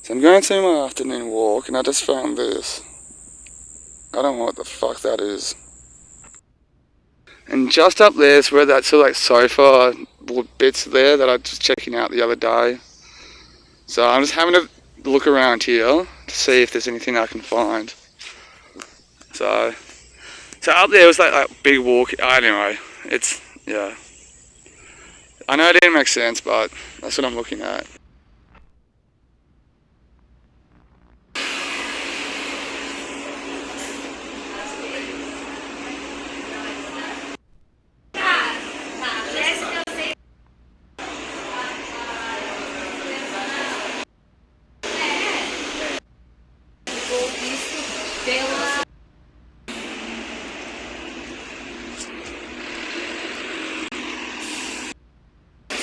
So I'm going to my afternoon walk and I just found this. I don't know what the fuck that is. And just up there is where that sort of like sofa bits there that I was just checking out the other day. So I'm just having a look around here to see if there's anything I can find. So up there was like big walk. Anyway, it's, yeah. I know it didn't make sense, but that's what I'm looking at.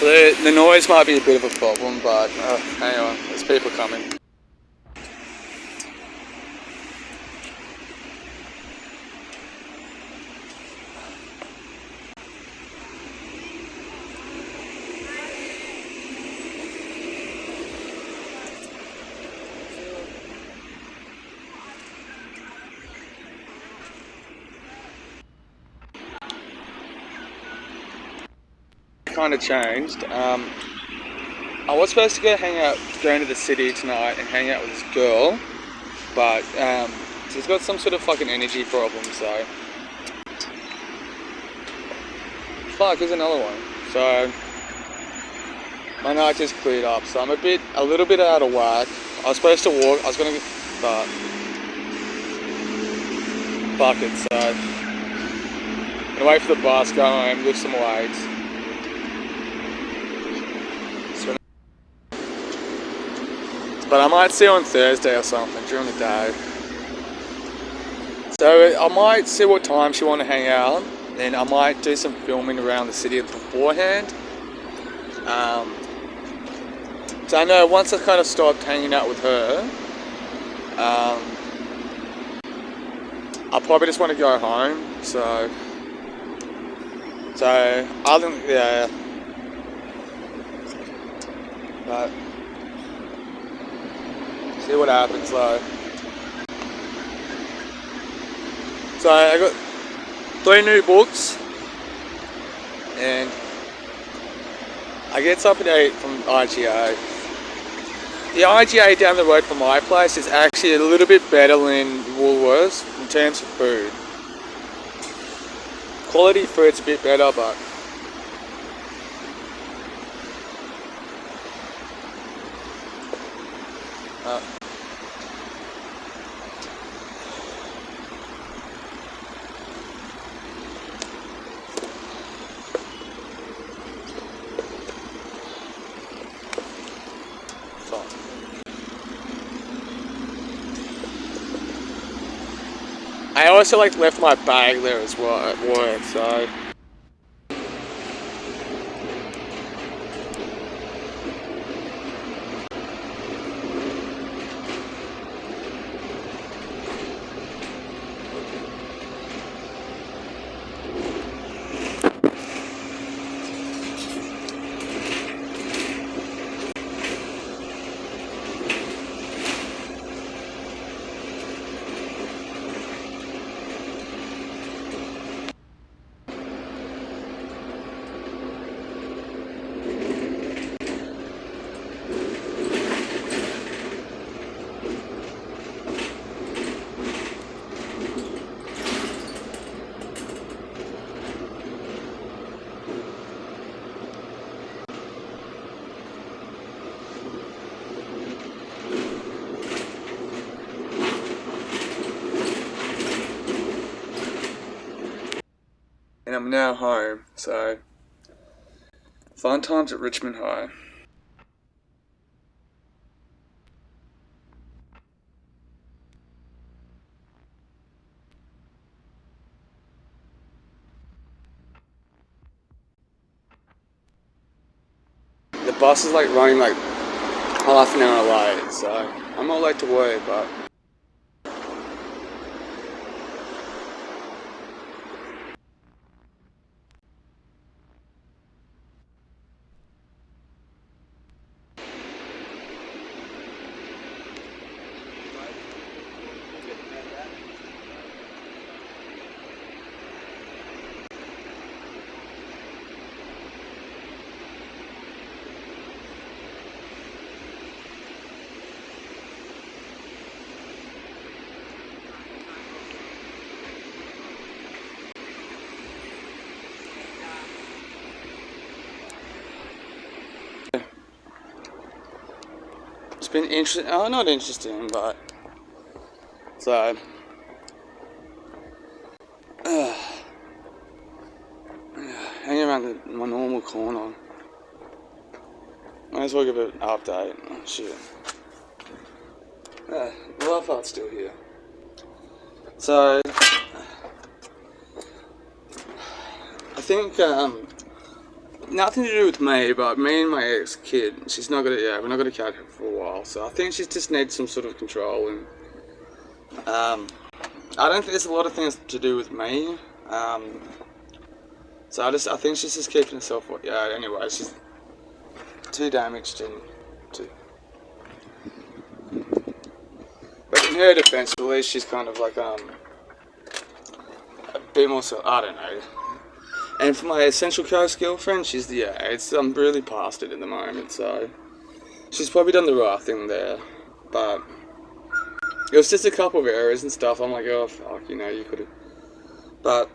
So the noise might be a bit of a problem, but hang on, there's people coming. Kind of changed. I was supposed to go into the city tonight and hang out with this girl, but she's got some sort of fucking energy problem, so fuck, here's another one. So my night just cleared up, so I'm a little bit out of whack. I was supposed to walk, I was gonna, but fuck it, so I'm gonna wait for the bus, go home, lift some weights. But I might see her on Thursday or something during the day. So I might see what time she want to hang out. Then I might do some filming around the city beforehand. So I know once I kind of stopped hanging out with her, I'll probably just want to go home. So other than, yeah. But see what happens though. So I got 3 new books, and I get something to eat from IGA. The IGA down the road from my place is actually a little bit better than Woolworths in terms of food. Quality food's a bit better, but I also left my bag there as well at work, so and I'm now home, so fun times at Richmond High. The bus is running half an hour late, so I'm not late to work, but been interesting. Oh, not interesting, but so hanging around my normal corner. Might as well give it an update. Oh, shit. The love heart's still here. So I think nothing to do with me, but me and my ex-kid, she's not gonna, we're not gonna catch her for a while, so I think she just needs some sort of control, and I don't think there's a lot of things to do with me, so I think she's just keeping herself, anyway, she's too damaged, and but in her defense, at least she's kind of like, a bit more, so, I don't know. And for my Central Coast girlfriend, I'm really past it at the moment, so she's probably done the right thing there, but it was just a couple of errors and stuff. I'm like, oh fuck, you could have, but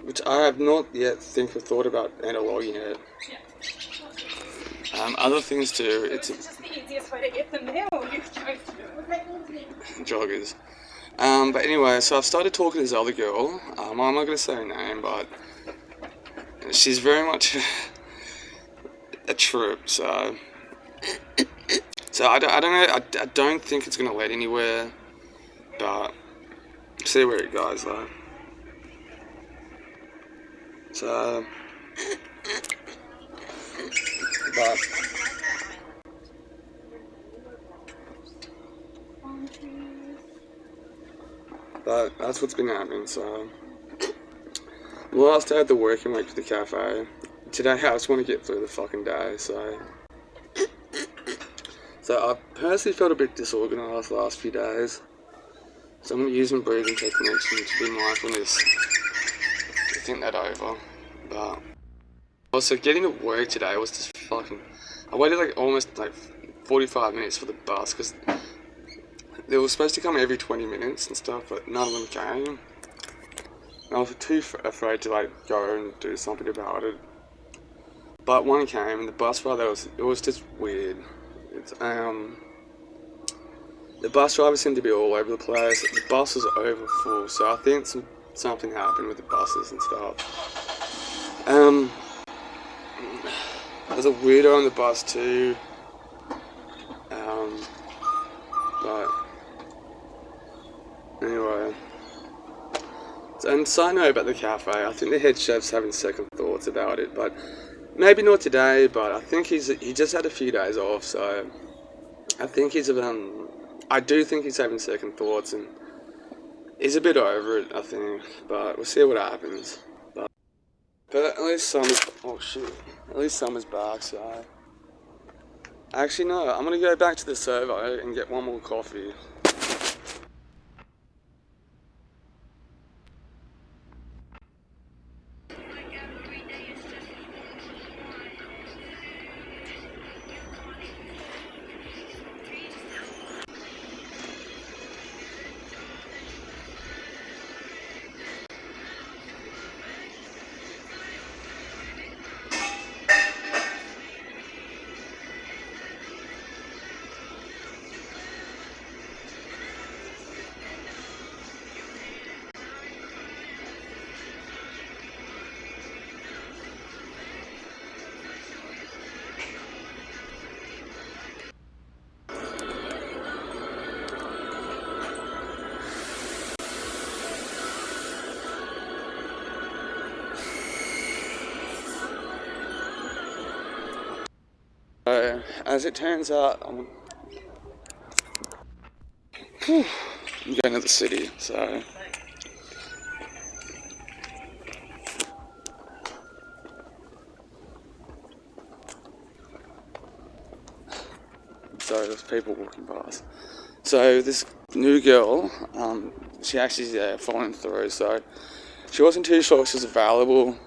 which I have not yet thought about analoging it. Other things too. It's just the easiest way to get them now. Joggers. But anyway, so I've started talking to this other girl. I'm not going to say her name, but she's very much a trip, so I don't know, I don't think it's going to lead anywhere, but see where it goes, though. So, but that's what's been happening, so last day of the working week for the cafe. Today I just want to get through the fucking day, so I personally felt a bit disorganised the last few days, so I'm going to use some breathing techniques and to be mindfulness to think that over. But also getting to work today was just fucking, I waited almost 45 minutes for the bus, because they were supposed to come every 20 minutes and stuff, but none of them came. And I was too afraid to go and do something about it. But one came, and the bus driver, it was just weird. It's the bus driver seemed to be all over the place. The bus was over full, so I think something happened with the buses and stuff. There's a weirdo on the bus too. But anyway, and side note about the cafe, I think the head chef's having second thoughts about it, but maybe not today, but I think he just had a few days off, so I think I do think he's having second thoughts, and he's a bit over it, I think, but we'll see what happens. But at least summer's back, so actually no, I'm gonna go back to the servo and get one more coffee. So, as it turns out, I'm going to the city, so there's people walking past. So this new girl, she actually following through, so she wasn't too sure she was available.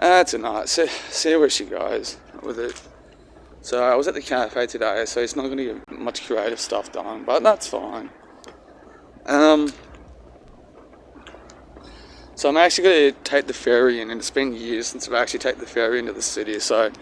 That's a night. See where she goes with it. So I was at the cafe today, so it's not going to get much creative stuff done, but that's fine. So I'm actually going to take the ferry in, and it's been years since I've actually taken the ferry into the city, so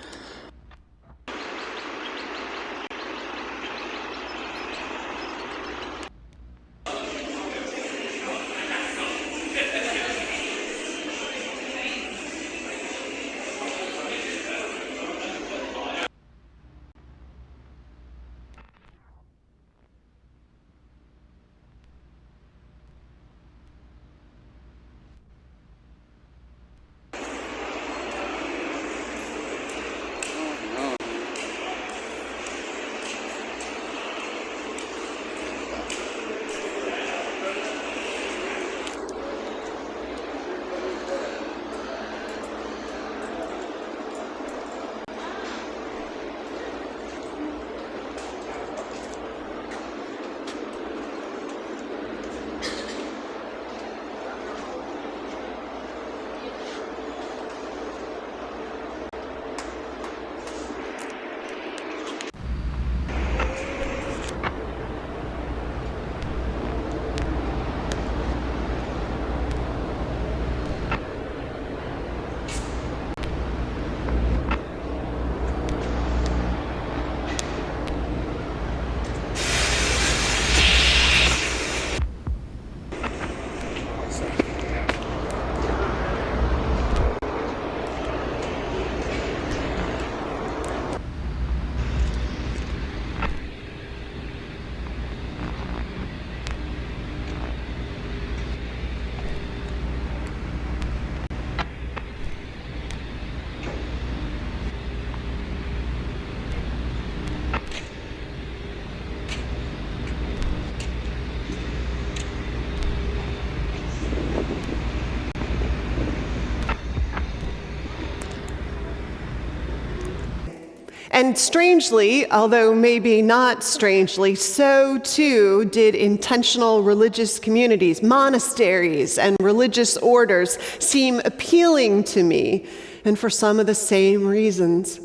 And strangely, although maybe not strangely, so too did intentional religious communities, monasteries, and religious orders seem appealing to me, and for some of the same reasons.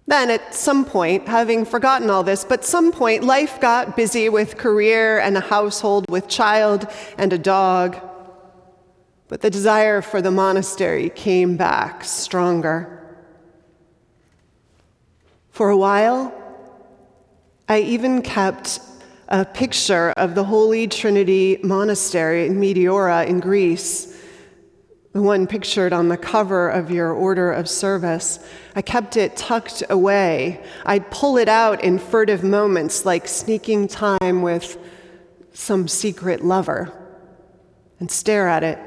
Then at some point, having forgotten all this, but some point life got busy with career and a household with child and a dog. But the desire for the monastery came back stronger. For a while, I even kept a picture of the Holy Trinity Monastery in Meteora in Greece, the one pictured on the cover of your order of service. I kept it tucked away. I'd pull it out in furtive moments, like sneaking time with some secret lover, and stare at it.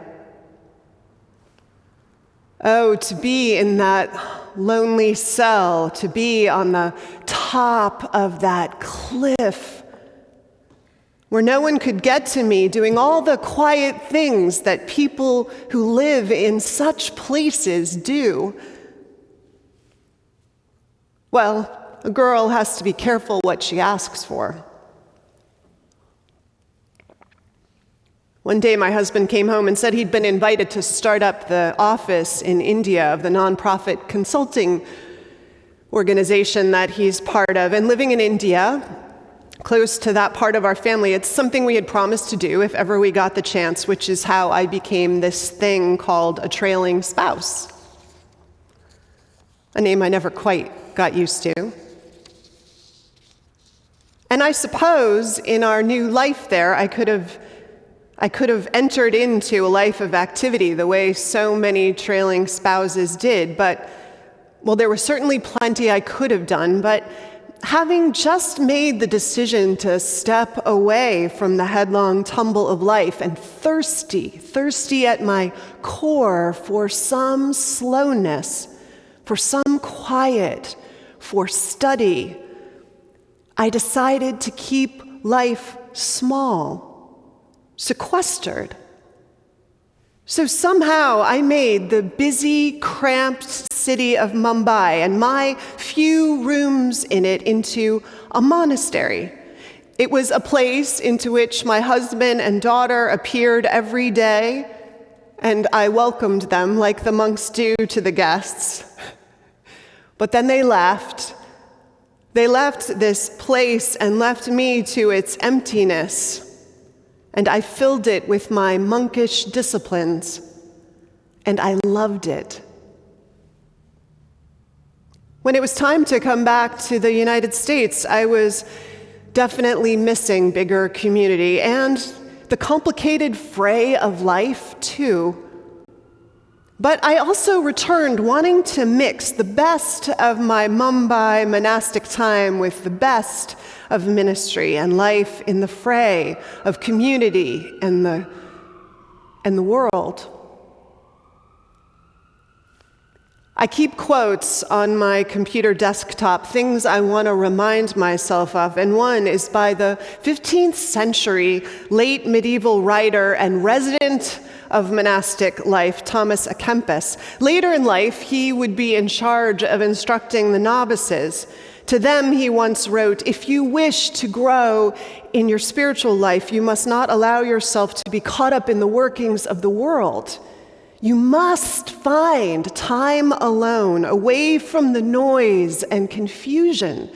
Oh, to be in that lonely cell, to be on the top of that cliff where no one could get to me, doing all the quiet things that people who live in such places do. Well, a girl has to be careful what she asks for. One day my husband came home and said he'd been invited to start up the office in India of the nonprofit consulting organization that he's part of. And living in India, close to that part of our family, it's something we had promised to do if ever we got the chance, which is how I became this thing called a trailing spouse. A name I never quite got used to. And I suppose in our new life there, I could have entered into a life of activity the way so many trailing spouses did, but, well, there was certainly plenty I could have done, but having just made the decision to step away from the headlong tumble of life and thirsty at my core for some slowness, for some quiet, for study, I decided to keep life small, sequestered. So somehow I made the busy, cramped city of Mumbai and my few rooms in it into a monastery. It was a place into which my husband and daughter appeared every day, and I welcomed them like the monks do to the guests. But then they left. They left this place and left me to its emptiness. And I filled it with my monkish disciplines, and I loved it. When it was time to come back to the United States, I was definitely missing bigger community and the complicated fray of life, too. But I also returned wanting to mix the best of my Mumbai monastic time with the best of ministry and life in the fray of community and the world. I keep quotes on my computer desktop, things I want to remind myself of, and one is by the 15th century late medieval writer and resident of monastic life, Thomas à Kempis. Later in life, he would be in charge of instructing the novices. To them, he once wrote, "If you wish to grow in your spiritual life, you must not allow yourself to be caught up in the workings of the world. You must find time alone, away from the noise and confusion,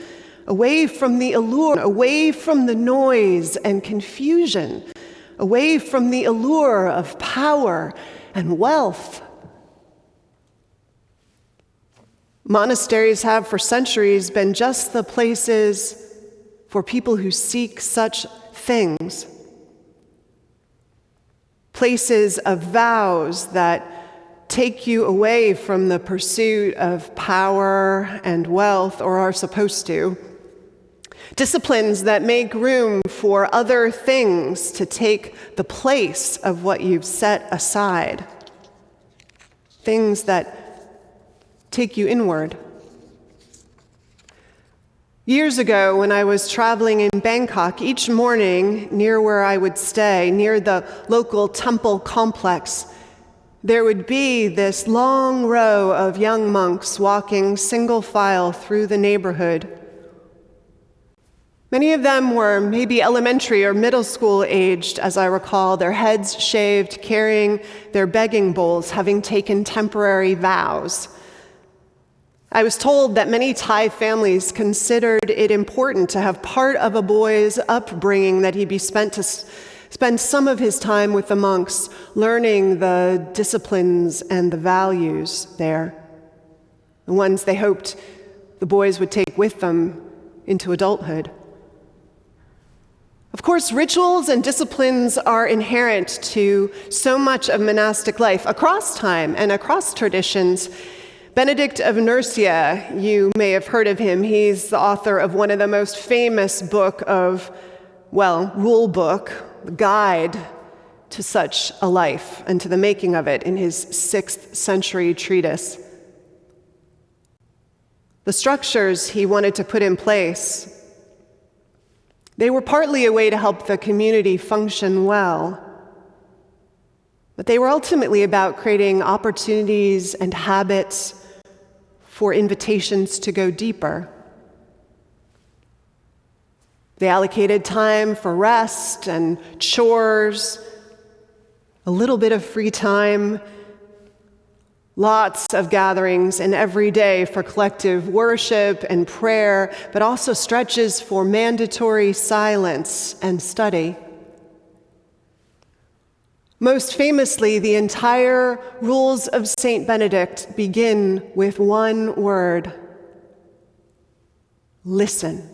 away from the allure, away from the noise and confusion, away from the allure of power and wealth." Monasteries have for centuries been just the places for people who seek such things. Places of vows that take you away from the pursuit of power and wealth, or are supposed to. Disciplines that make room for other things to take the place of what you've set aside. Things that take you inward. Years ago, when I was traveling in Bangkok, each morning near where I would stay, near the local temple complex, there would be this long row of young monks walking single file through the neighborhood. Many of them were maybe elementary or middle school aged, as I recall, their heads shaved, carrying their begging bowls, having taken temporary vows. I was told that many Thai families considered it important to have part of a boy's upbringing that he be spent to spend some of his time with the monks, learning the disciplines and the values there, the ones they hoped the boys would take with them into adulthood. Of course, rituals and disciplines are inherent to so much of monastic life across time and across traditions. Benedict of Nursia, you may have heard of him. He's the author of one of the most famous rule book, guide to such a life and to the making of it in his 6th century treatise. The structures he wanted to put in place, they were partly a way to help the community function well, but they were ultimately about creating opportunities and habits for invitations to go deeper. They allocated time for rest and chores, a little bit of free time, lots of gatherings, and every day for collective worship and prayer, but also stretches for mandatory silence and study. Most famously, the entire rules of Saint Benedict begin with one word: listen.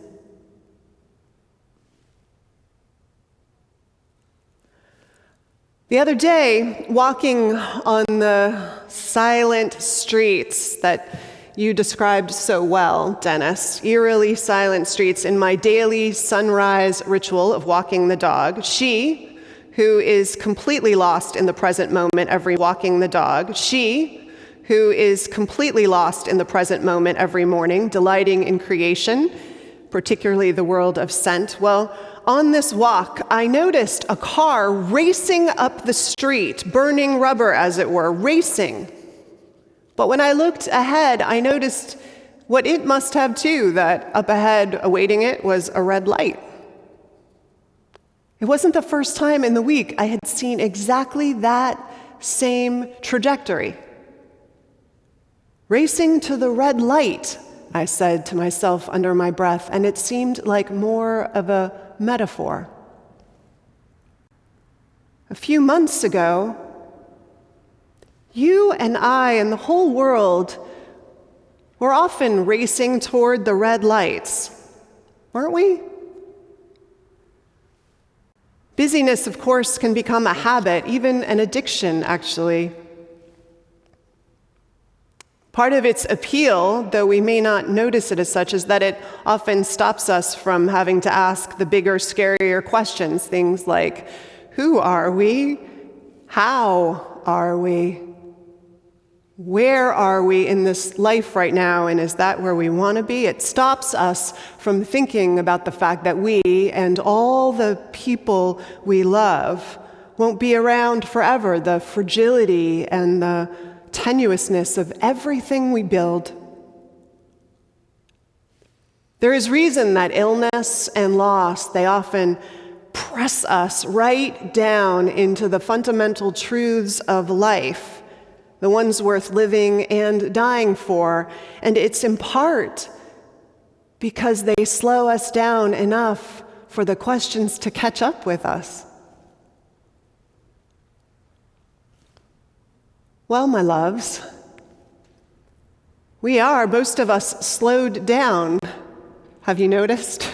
The other day, walking on the silent streets that you described so well, Dennis, eerily silent streets, in my daily sunrise ritual of walking the dog, she, who is completely lost in the present moment every walking the dog, she, who is completely lost in the present moment every morning, delighting in creation, particularly the world of scent, well, on this walk, I noticed a car racing up the street, burning rubber, as it were, racing. But when I looked ahead, I noticed what it must have too, that up ahead, awaiting it, was a red light. It wasn't the first time in the week I had seen exactly that same trajectory. Racing to the red light, I said to myself under my breath, and it seemed like more of a metaphor. A few months ago, you and I and the whole world were often racing toward the red lights, weren't we? Busyness, of course, can become a habit, even an addiction, actually. Part of its appeal, though we may not notice it as such, is that it often stops us from having to ask the bigger, scarier questions, things like, who are we? How are we? Where are we in this life right now, and is that where we want to be? It stops us from thinking about the fact that we and all the people we love won't be around forever, the fragility and the tenuousness of everything we build. There is reason that illness and loss, they often press us right down into the fundamental truths of life, the ones worth living and dying for. And it's in part because they slow us down enough for the questions to catch up with us. Well, my loves, we are, most of us, slowed down. Have you noticed?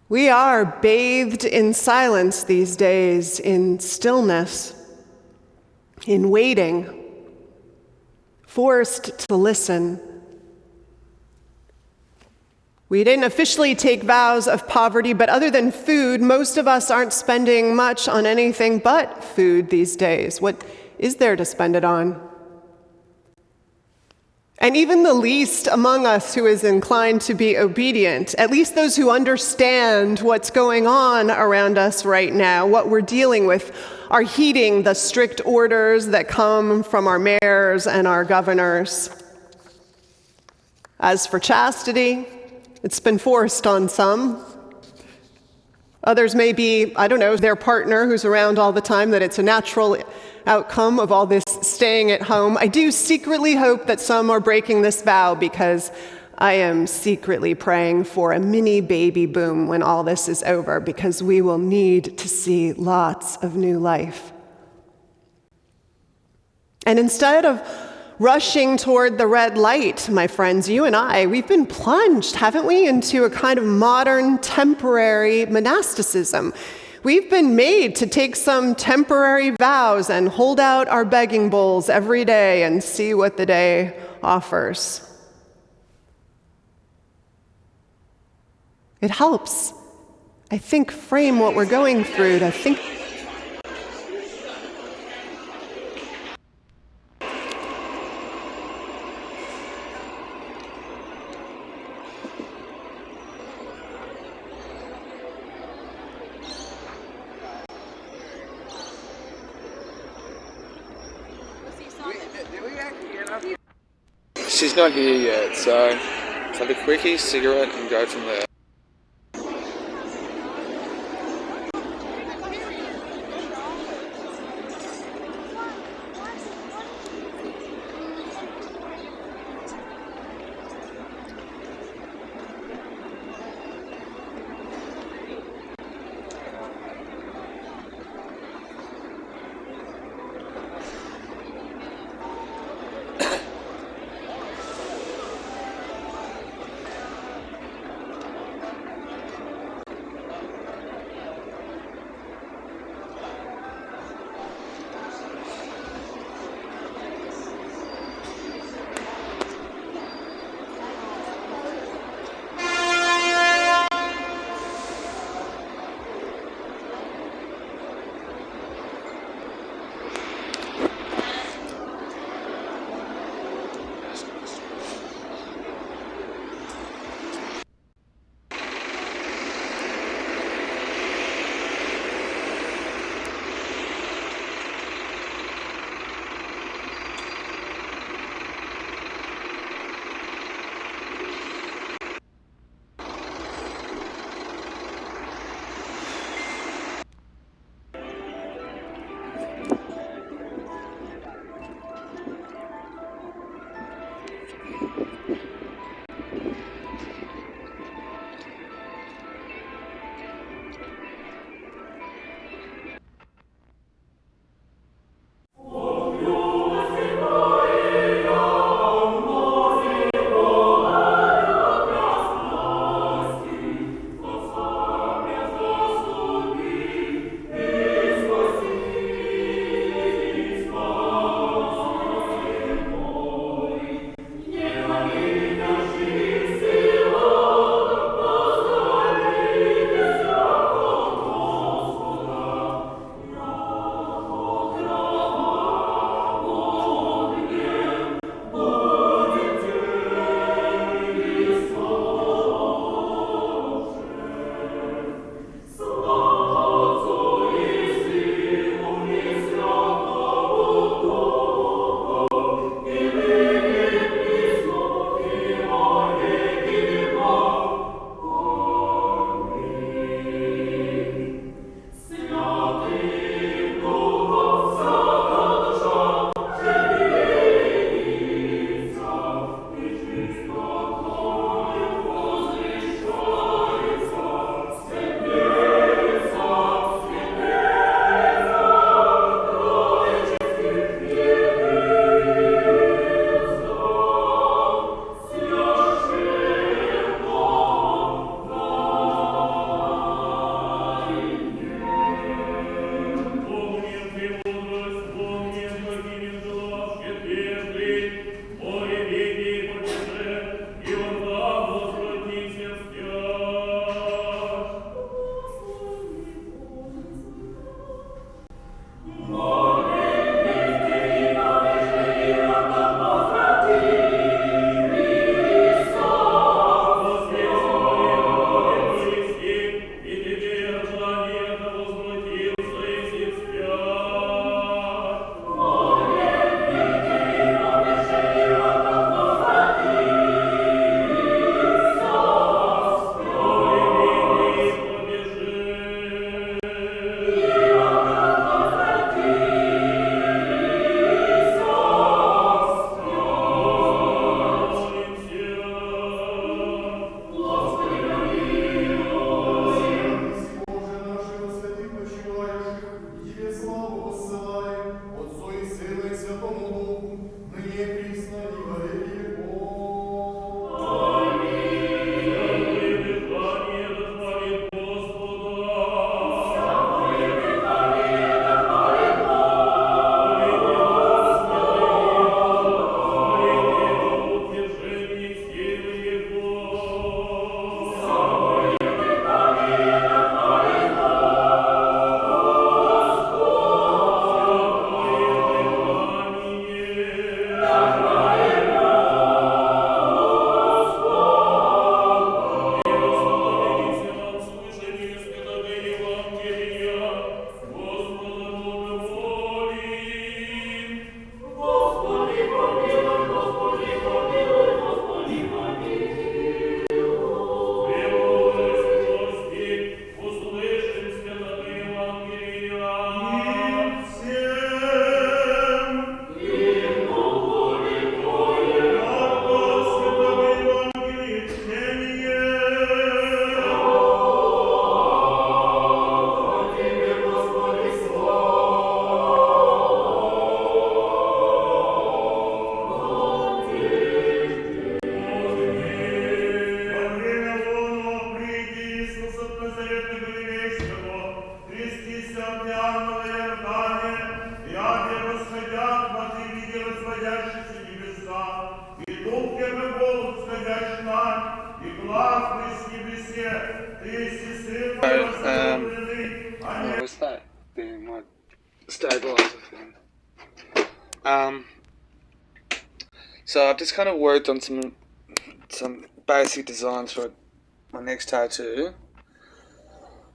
We are bathed in silence these days, in stillness, in waiting, forced to listen. We didn't officially take vows of poverty, but other than food, most of us aren't spending much on anything but food these days. What is there to spend it on? And even the least among us who is inclined to be obedient, at least those who understand what's going on around us right now, what we're dealing with, are heeding the strict orders that come from our mayors and our governors. As for chastity, it's been forced on some. Others may be, I don't know, their partner who's around all the time, that it's a natural outcome of all this staying at home. I do secretly hope that some are breaking this vow, because I am secretly praying for a mini baby boom when all this is over, because we will need to see lots of new life. And instead of rushing toward the red light, my friends, you and we've been plunged, haven't we, into a kind of modern temporary monasticism. We've been made to take some temporary vows and hold out our begging bowls every day and see what the day offers. It helps, I think, frame what we're going through, to think. She's not here yet, so let's have a quickie, cigarette, and go from there. What's that thing? My stabilizer thing. Um, so I've just kind of worked on some basic designs for my next tattoo.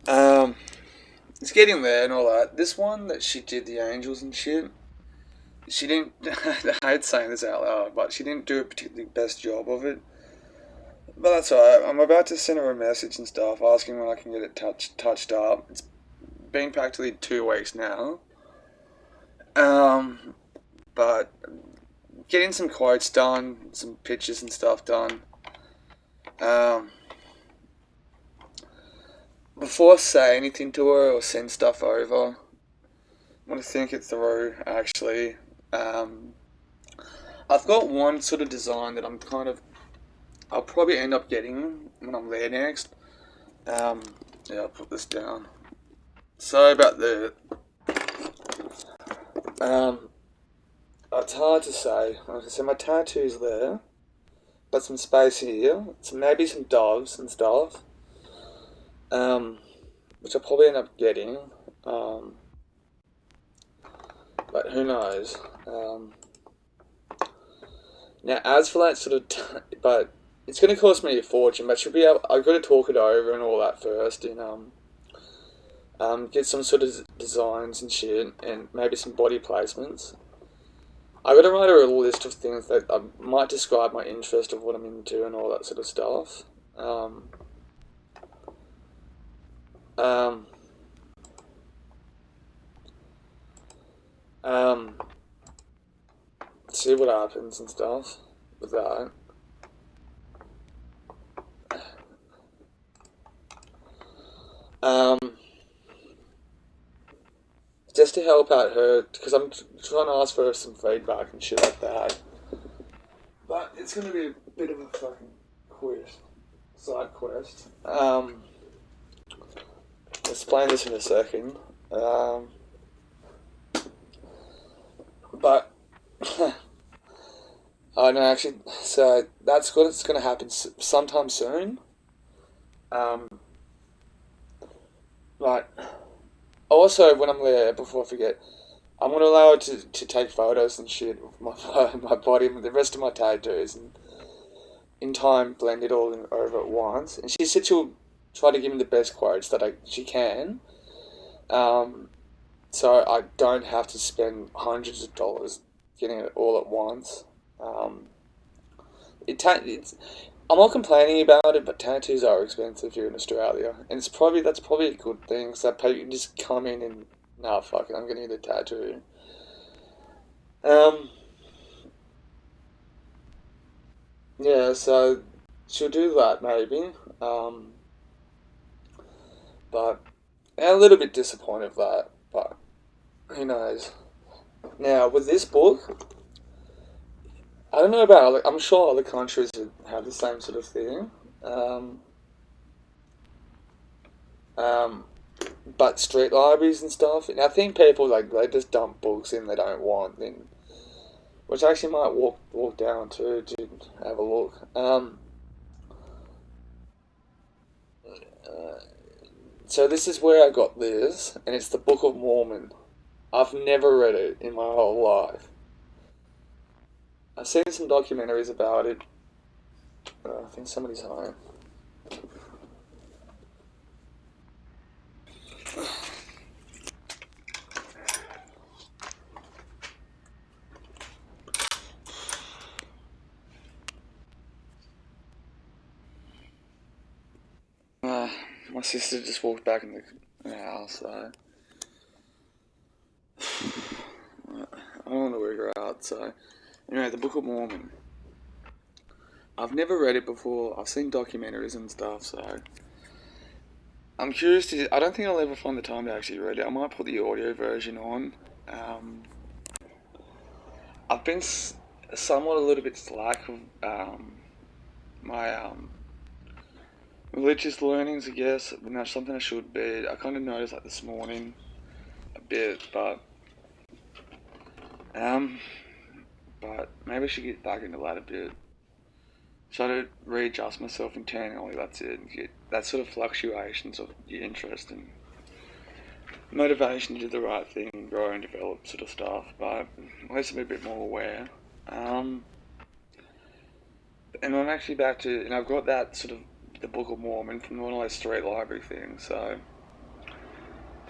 It's getting there and all that. This one that she did the angels and shit. She didn't. I hate saying this out loud, but she didn't do a particularly best job of it. But that's alright. I'm about to send her a message and stuff, asking when I can get it touched up. It's been practically 2 weeks now. But getting some quotes done, some pictures and stuff done. Before I say anything to her or send stuff over, I want to think it through. Actually, I've got one sort of design that I'll probably end up getting when I'm there next. Yeah, I'll put this down. Sorry about the. It's hard to say. Like I said, my tattoo's there, but some space here, maybe some doves and stuff, which I'll probably end up getting, but who knows. Now, as for that sort of, but it's going to cost me a fortune. But I've got to talk it over and all that first, and get some sort of designs and shit, and maybe some body placements. I've got to write her a list of things that I might describe my interest of what I'm into and all that sort of stuff. See what happens and stuff with that. Just to help out her, because I'm trying to ask for her some feedback and shit like that. But it's going to be a bit of a fucking side quest. I'll explain this in a second. But I know actually. So that's good. It's going to happen sometime soon. Right. Also, when I'm there, before I forget, I'm going to allow her to take photos and shit of my body and the rest of my tattoos, and in time blend it all over at once. And she said she'll try to give me the best quotes that she can. So I don't have to spend hundreds of dollars getting it all at once. I'm not complaining about it, but tattoos are expensive here in Australia, and that's probably a good thing. So people can just come in and nah, fuck it, I'm gonna get a tattoo. Yeah, so she'll do that maybe. But I'm a little bit disappointed with that, but who knows. Now with this book, I don't know about I'm sure other countries would have the same sort of thing. Um, um, but street libraries and stuff, and I think people they just dump books in they don't want, then which I actually might walk down to have a look. So this is where I got this, and it's the Book of Mormon. I've never read it in my whole life. I've seen some documentaries about it. I think somebody's home. My sister just walked back in the house, so I don't want to work her out. So anyway, the Book of Mormon. I've never read it before. I've seen documentaries and stuff, so I'm curious to. I don't think I'll ever find the time to actually read it. I might put the audio version on. I've been somewhat a little bit slack with my religious learnings, I guess. But that's something I should be. I kind of noticed this morning a bit, but maybe I should get back into that a bit. try to readjust myself internally. That's it. Get that sort of fluctuations of your interest and motivation to do the right thing, grow and develop sort of stuff. But at least I'm a bit more aware. And I'm actually back to, and I've got that sort of the Book of Mormon from one of those street library things. So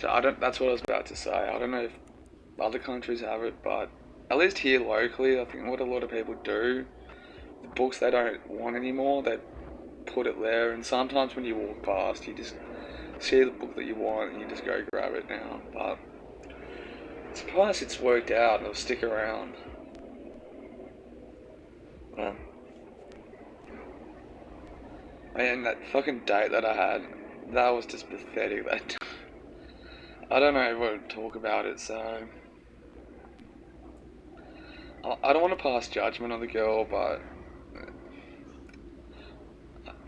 I don't. That's what I was about to say. I don't know if other countries have it, but at least here locally, I think what a lot of people do, the books they don't want anymore, they put it there. And sometimes when you walk past, you just see the book that you want and you just go grab it now. But I'm surprised it's worked out and it'll stick around. And that fucking date that I had, that was just pathetic. That I don't know what to talk about it, so I don't want to pass judgment on the girl, but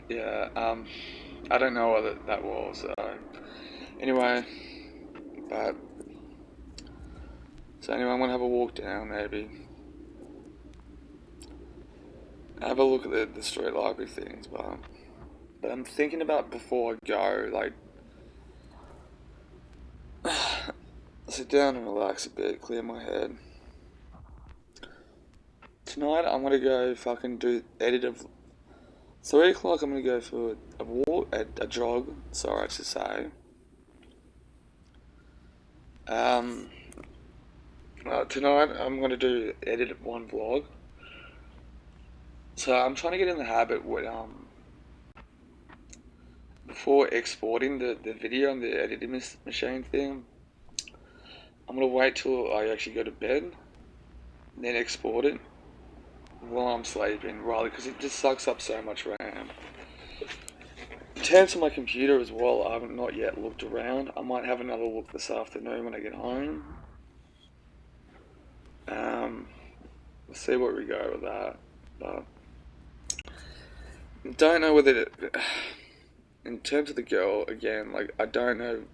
yeah, I don't know what that was. So anyway, but I'm gonna have a walk down, maybe have a look at the street library things, but I'm thinking about before I go, like sit down and relax a bit, clear my head. Tonight I'm gonna go fucking do edit of 3 o'clock. I'm gonna go for a walk, a jog. Sorry, I should say. Tonight I'm gonna do edit one vlog. So I'm trying to get in the habit with before exporting the video on the editing machine thing. I'm gonna wait till I actually go to bed, then export it while I'm sleeping, rather, because it just sucks up so much RAM. In terms of my computer as well, I haven't not yet looked around. I might have another look this afternoon when I get home. We'll see where we go with that. But I don't know whether in terms of the girl, again, like, I don't know. I'm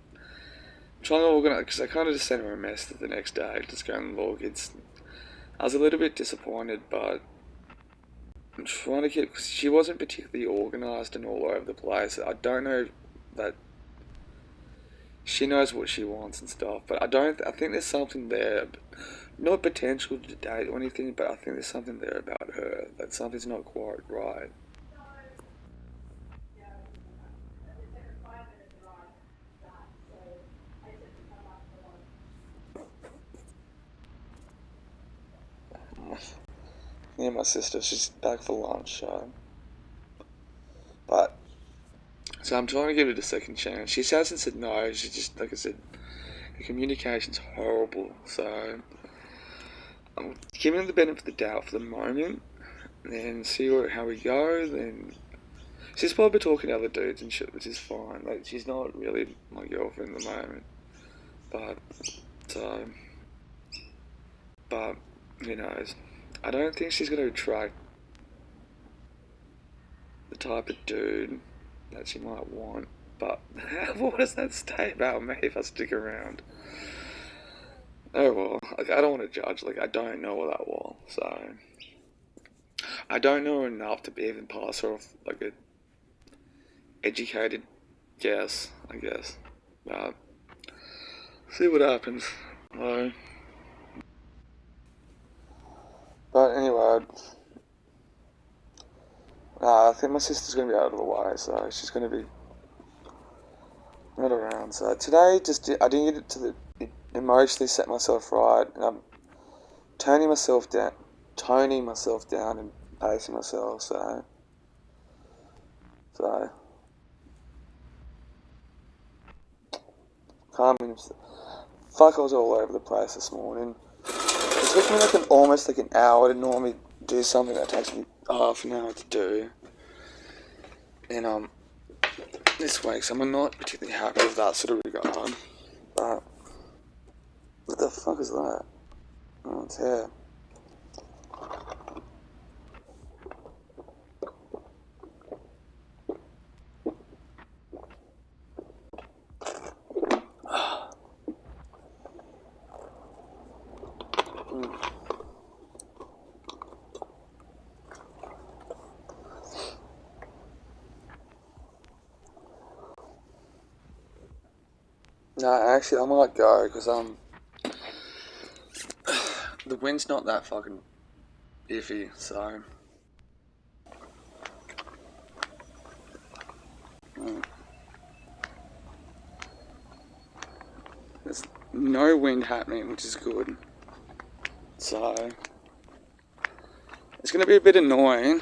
trying to organise, because I kind of just sent her a message the next day, just going, look, I was a little bit disappointed, but I'm trying to keep, because she wasn't particularly organised and all over the place. I don't know that she knows what she wants and stuff, but I think there's something there, not potential to date or anything, but I think there's something there about her, that something's not quite right. Me and my sister, she's back for lunch, but so I'm trying to give it a second chance. She hasn't said no. She just, like I said, the communication's horrible. So I'm giving her the benefit of the doubt for the moment, and then see how we go. Then she's probably talking to other dudes and shit, which is fine. Like, she's not really my girlfriend at the moment, but who knows? I don't think she's going to attract the type of dude that she might want. But what does that say about me if I stick around? Oh well, like, I don't want to judge. Like, I don't know what that was, so I don't know enough to be even pass her off like a educated guess, I guess. But see what happens. But anyway, I think my sister's going to be out of the way, so she's going to be not around. So today, I didn't get it to emotionally set myself right, and I'm toning myself down and pacing myself. So calming. Fuck, I was all over the place this morning. It took me like almost like an hour to normally do something that takes me half an hour to do. And this week, so I'm not particularly happy with that sort of regard. But what the fuck is that? Oh, it's here. No, actually, I might go because the wind's not that fucking iffy, so. There's no wind happening, which is good. So it's going to be a bit annoying.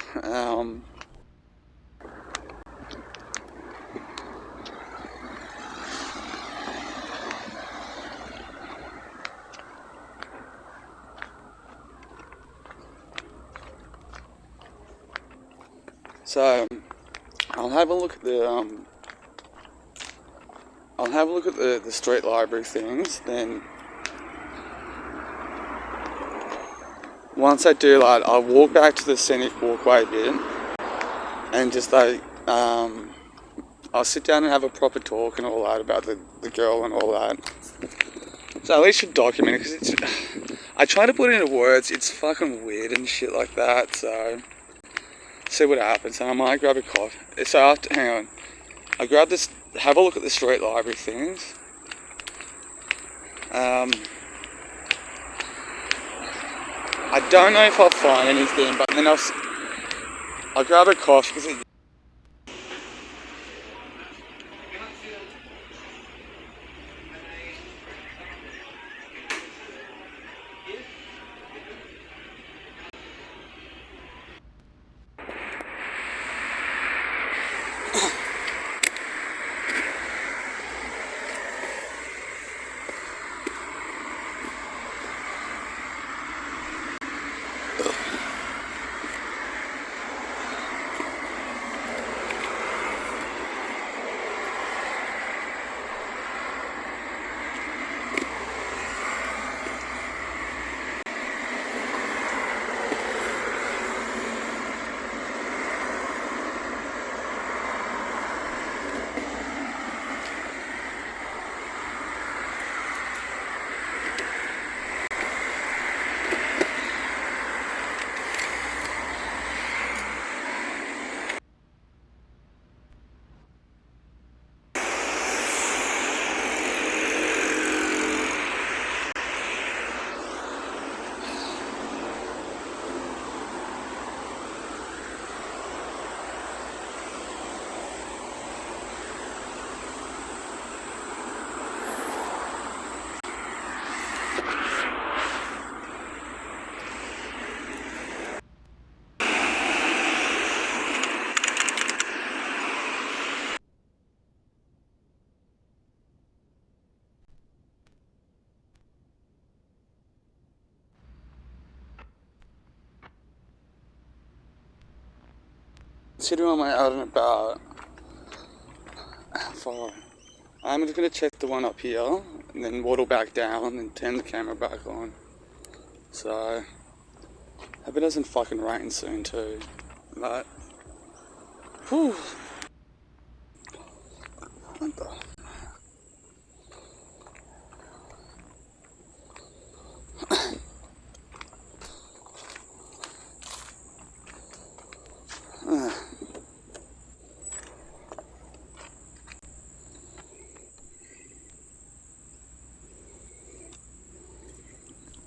So I'll have a look at the street library things. Then once I do that, I'll walk back to the scenic walkway bit and just I'll sit down and have a proper talk and all that about the girl and all that. So at least you document it, because I try to put it into words, it's fucking weird and shit like that, so see what happens. And I might grab a coffee. So hang on, I grab this, have a look at the street library things. I don't know if I'll find anything, but then I'll grab a coffee because considering I'm out and about, I'm just going to check the one up here and then waddle back down and turn the camera back on. So, I hope it doesn't fucking rain soon too. But, whew. What the?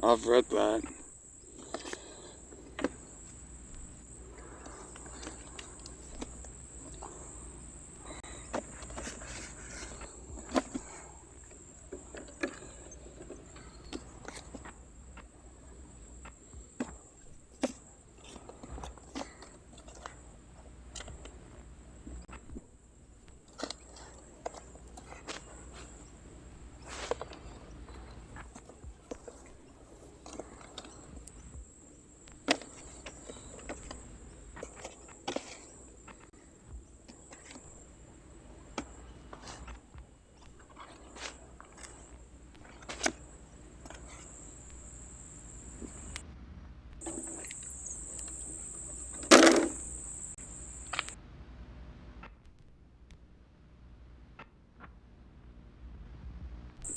I've read that.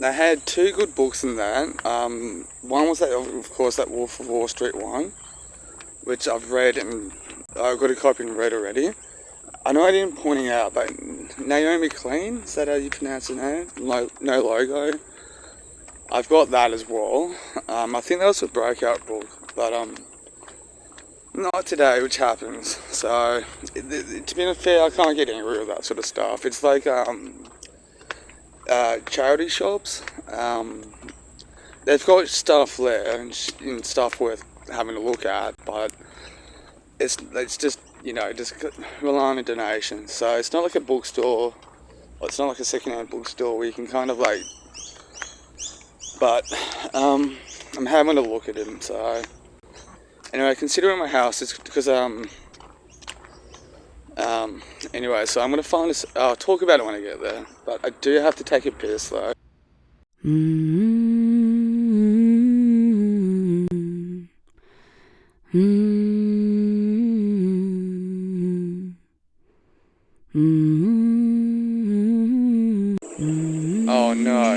They had two good books in that. One was that, of course, that Wolf of Wall Street one, which I've read and I've got a copy and read already. I know I didn't point it out, but Naomi Clean, is that how you pronounce her name? No Logo. I've got that as well. I think that was a breakout book, but not today, which happens. So, to be fair, I can't get angry with that sort of stuff. It's like charity shops. They've got stuff there and stuff worth having a look at, but it's just, just relying on donations. So it's not like a bookstore, or it's not like a second-hand bookstore where you can kind of like, but I'm having a look at it. So anyway, considering my house, it's because anyway, so I'm gonna find this. I'll talk about it when I get there, but I do have to take a piss though. Oh no.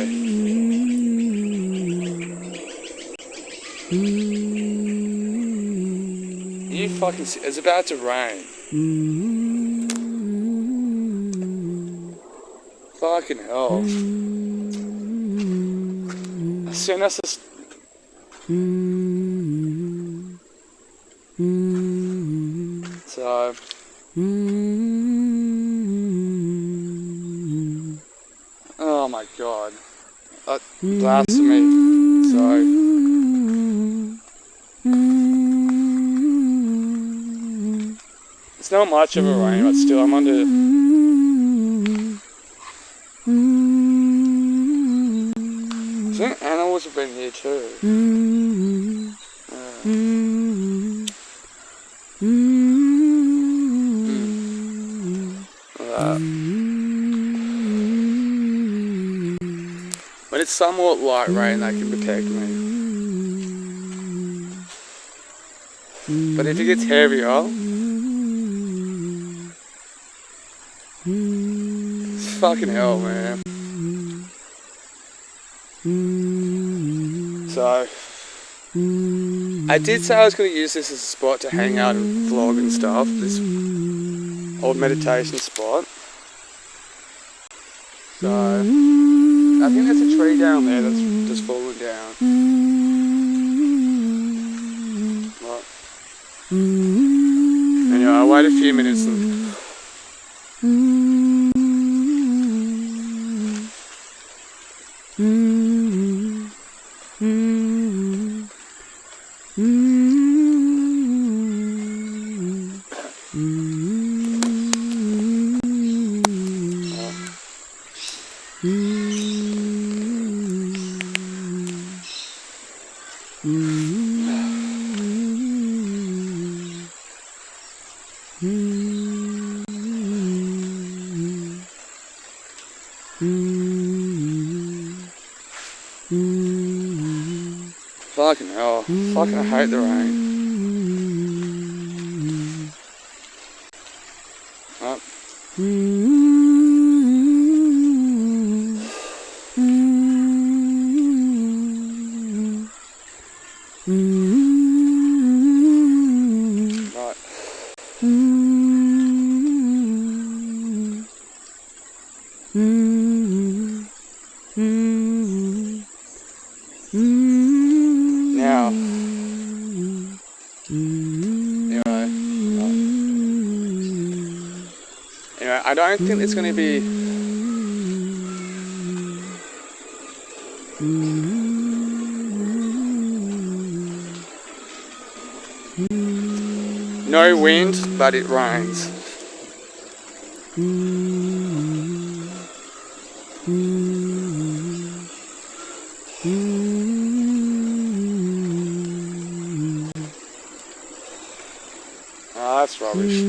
You fucking see, it's about to rain. Fucking hell. As soon as this... So... Oh my god. Blasphemy. Sorry. It's not much of a rain, but still I'm under... I think animals have been here too. But it's somewhat light rain that can protect me. But if it gets heavier, it's fucking hell, man. So, I did say I was going to use this as a spot to hang out and vlog and stuff, this old meditation spot. So, I think there's a tree down there that's just fallen down. What? Anyway, I'll wait a few minutes and... Fucking hell. Fucking I hate the rain. Oh. Right. Now, anyway, I don't think it's going to be no wind, but it rains. Oh, that's rubbish.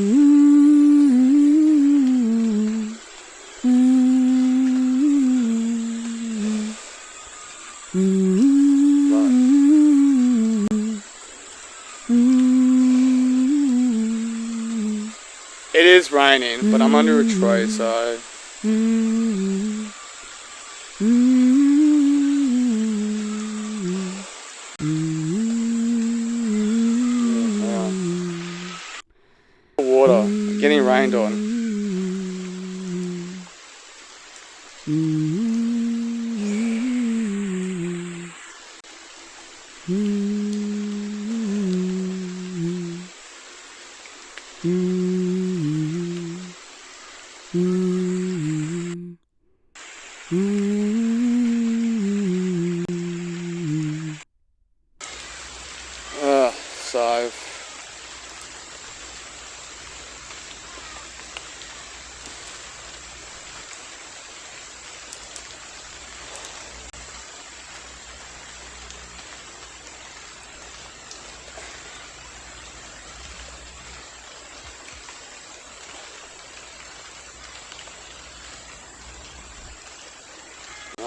It is raining, but I'm under a tree, so... Water, getting rained on. So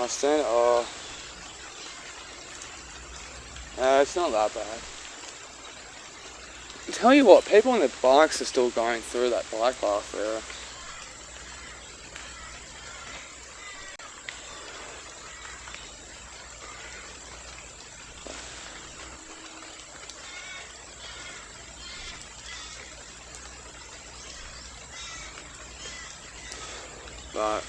I stand. Oh, it's not that bad. I tell you what, people on their bikes are still going through that bike path there. But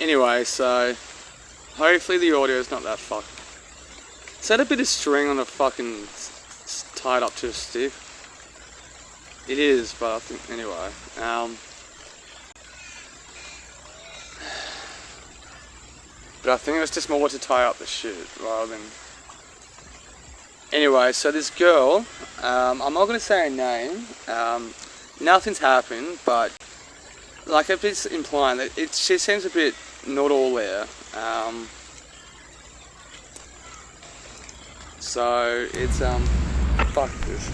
anyway, so hopefully the audio is not that fucked. Is that a bit of string on a fucking tied up to a stick? It is, but I think anyway. But I think it's just more to tie up the shit rather than. Anyway, so this girl, I'm not gonna say her name. Nothing's happened, but like if it's implying that she seems a bit not all there. So it's fuck this.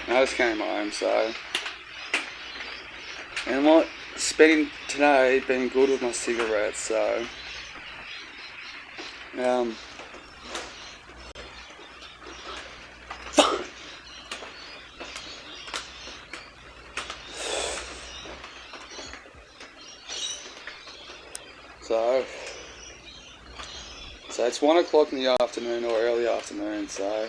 I just came home, so and what spending today being good with my cigarettes, so so it's 1 o'clock in the afternoon or early afternoon, so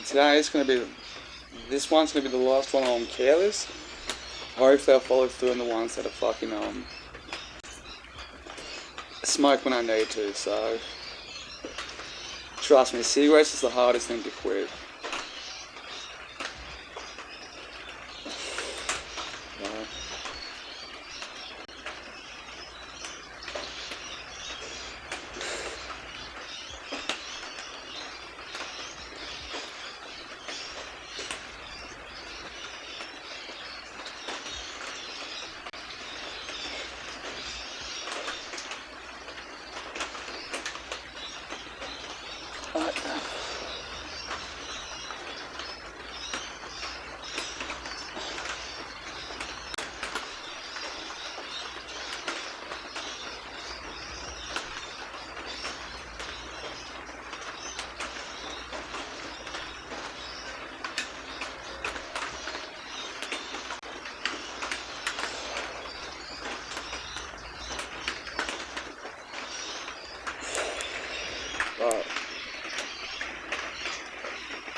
today is going to be, this one's going to be the last one on careless. Hopefully I'll follow through on the ones that are fucking smoke when I need to, so trust me, cigarettes is the hardest thing to quit.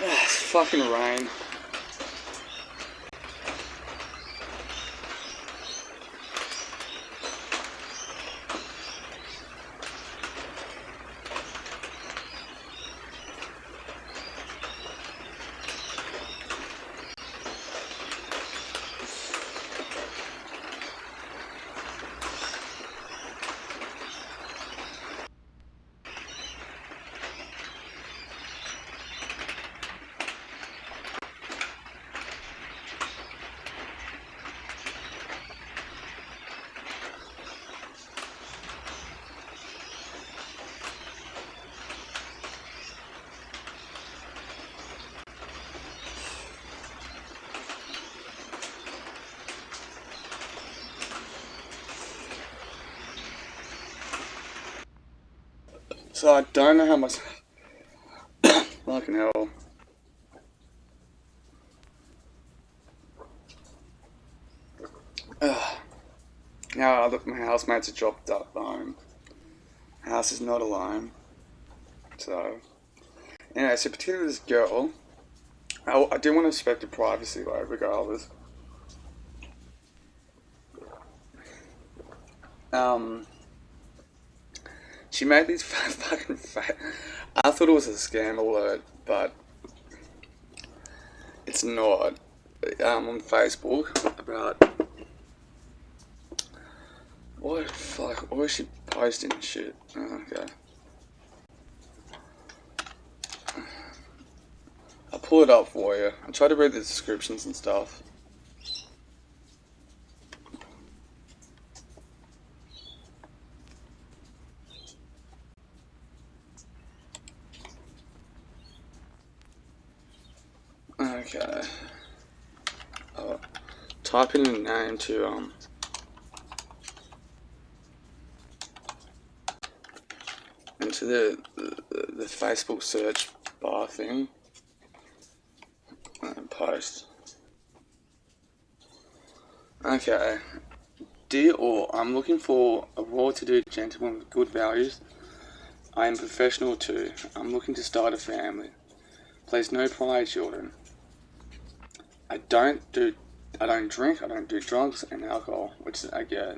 It's fucking rain. So I don't know how much fucking hell. my housemates are dropped up home. House is not alone. So, anyway, so particularly this girl, I do want to respect her privacy, though, regardless. She made these fucking I thought it was a scam alert, but it's not. On Facebook about what is she posting shit? Oh, okay. I'll pull it up for you. I'll try to read the descriptions and stuff. Okay. Type in a name to into the Facebook search bar thing and post. Okay. Dear all, I'm looking for a well-to-do gentleman with good values. I am professional too. I'm looking to start a family. Please, no prior children. I don't drink, I don't do drugs and alcohol, which I get.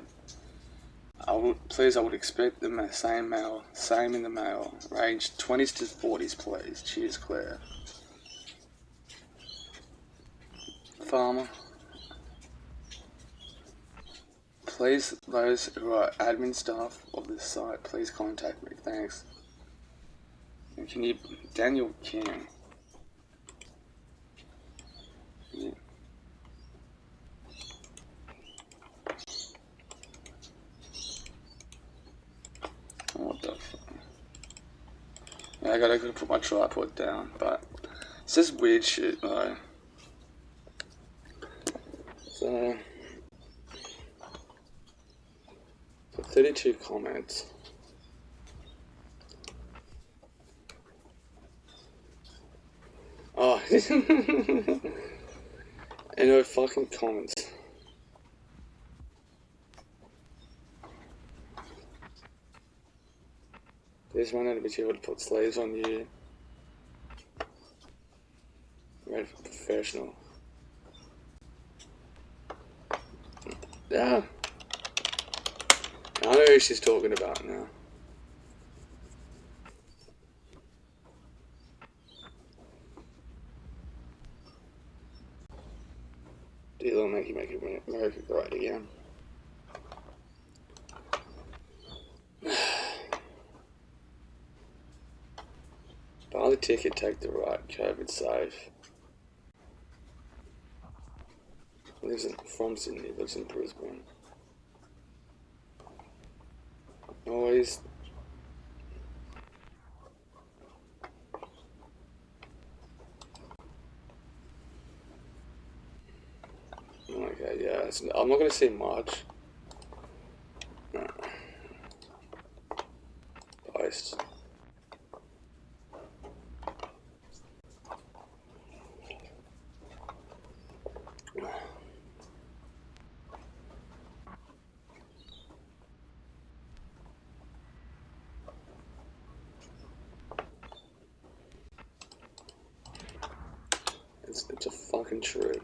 I would expect the same in the male. Range 20s to 40s, please. Cheers, Claire. Farmer. Please, those who are admin staff of this site, please contact me. Thanks. And can you, Daniel King. Yeah. What the fuck? Yeah, I gotta put my tripod down, but it's just weird shit, though. So 32 comments. Oh, and no fucking comments. This one had to be able to put sleeves on you. Ready for professional. Yeah. I know who she's talking about now. Deal make America great again. Buy the ticket, take the right, COVID safe. From Sydney, lives in Brisbane. Always. Okay, yeah, I'm not going to say much. Post. It's a fucking trip.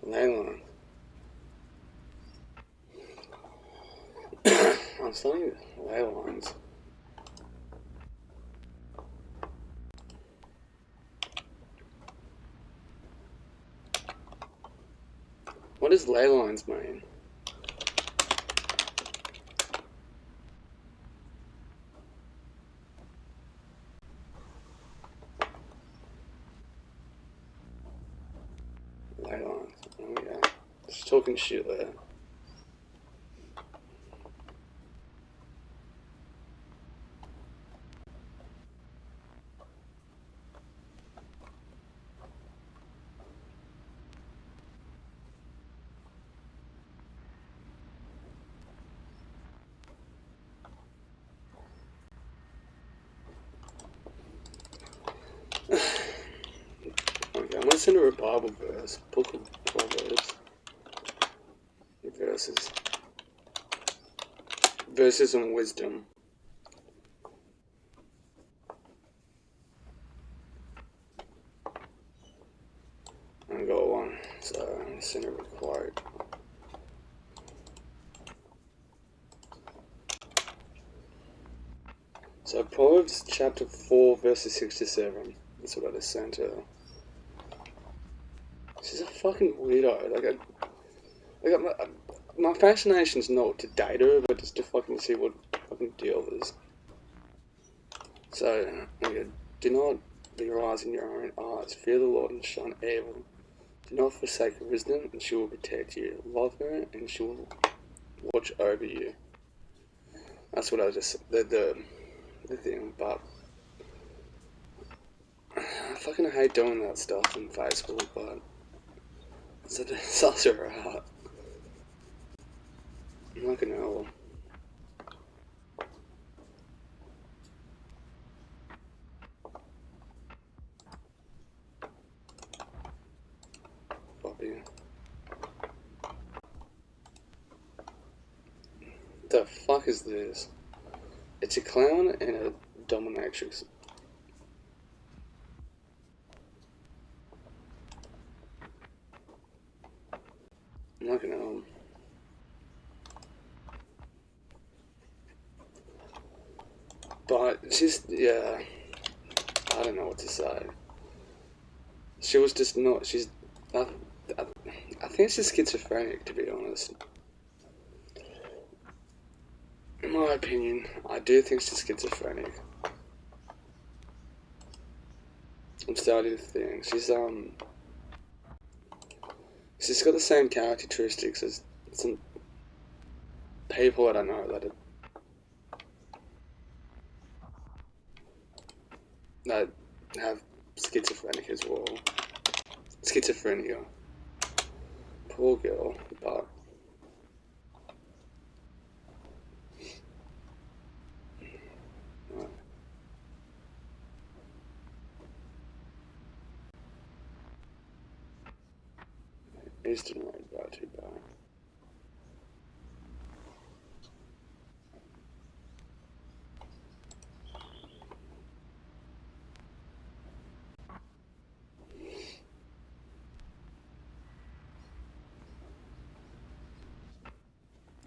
Leyline. I'm selling ley lines. What does ley lines mean? Ley lines. Oh yeah. Just talking shit there. send her a Bible verse, book of Proverbs. Verses on wisdom. I got one, so I'm going to send her a quote. So Proverbs chapter 4 verses 6 to 7. That's what I just sent her. She's a fucking weirdo. My fascination's not to date her, but just to fucking see what fucking deal is. So, do not be wise in your own eyes. Fear the Lord and shun evil. Do not forsake wisdom, and she will protect you. Love her, and she will watch over you. That's what I just the thing. But I fucking hate doing that stuff on Facebook. But it sucks her out. I'm not gonna know. Bobby. The fuck is this? It's a clown and a dominatrix. I'm not gonna know. But she's, yeah, I don't know what to say. She was just not, I think she's schizophrenic, to be honest. In my opinion, I do think she's schizophrenic. I'm starting to think she's got the same characteristics as some people that I know that have schizophrenic as well. Schizophrenia. Poor girl, but he's doing right about too bad.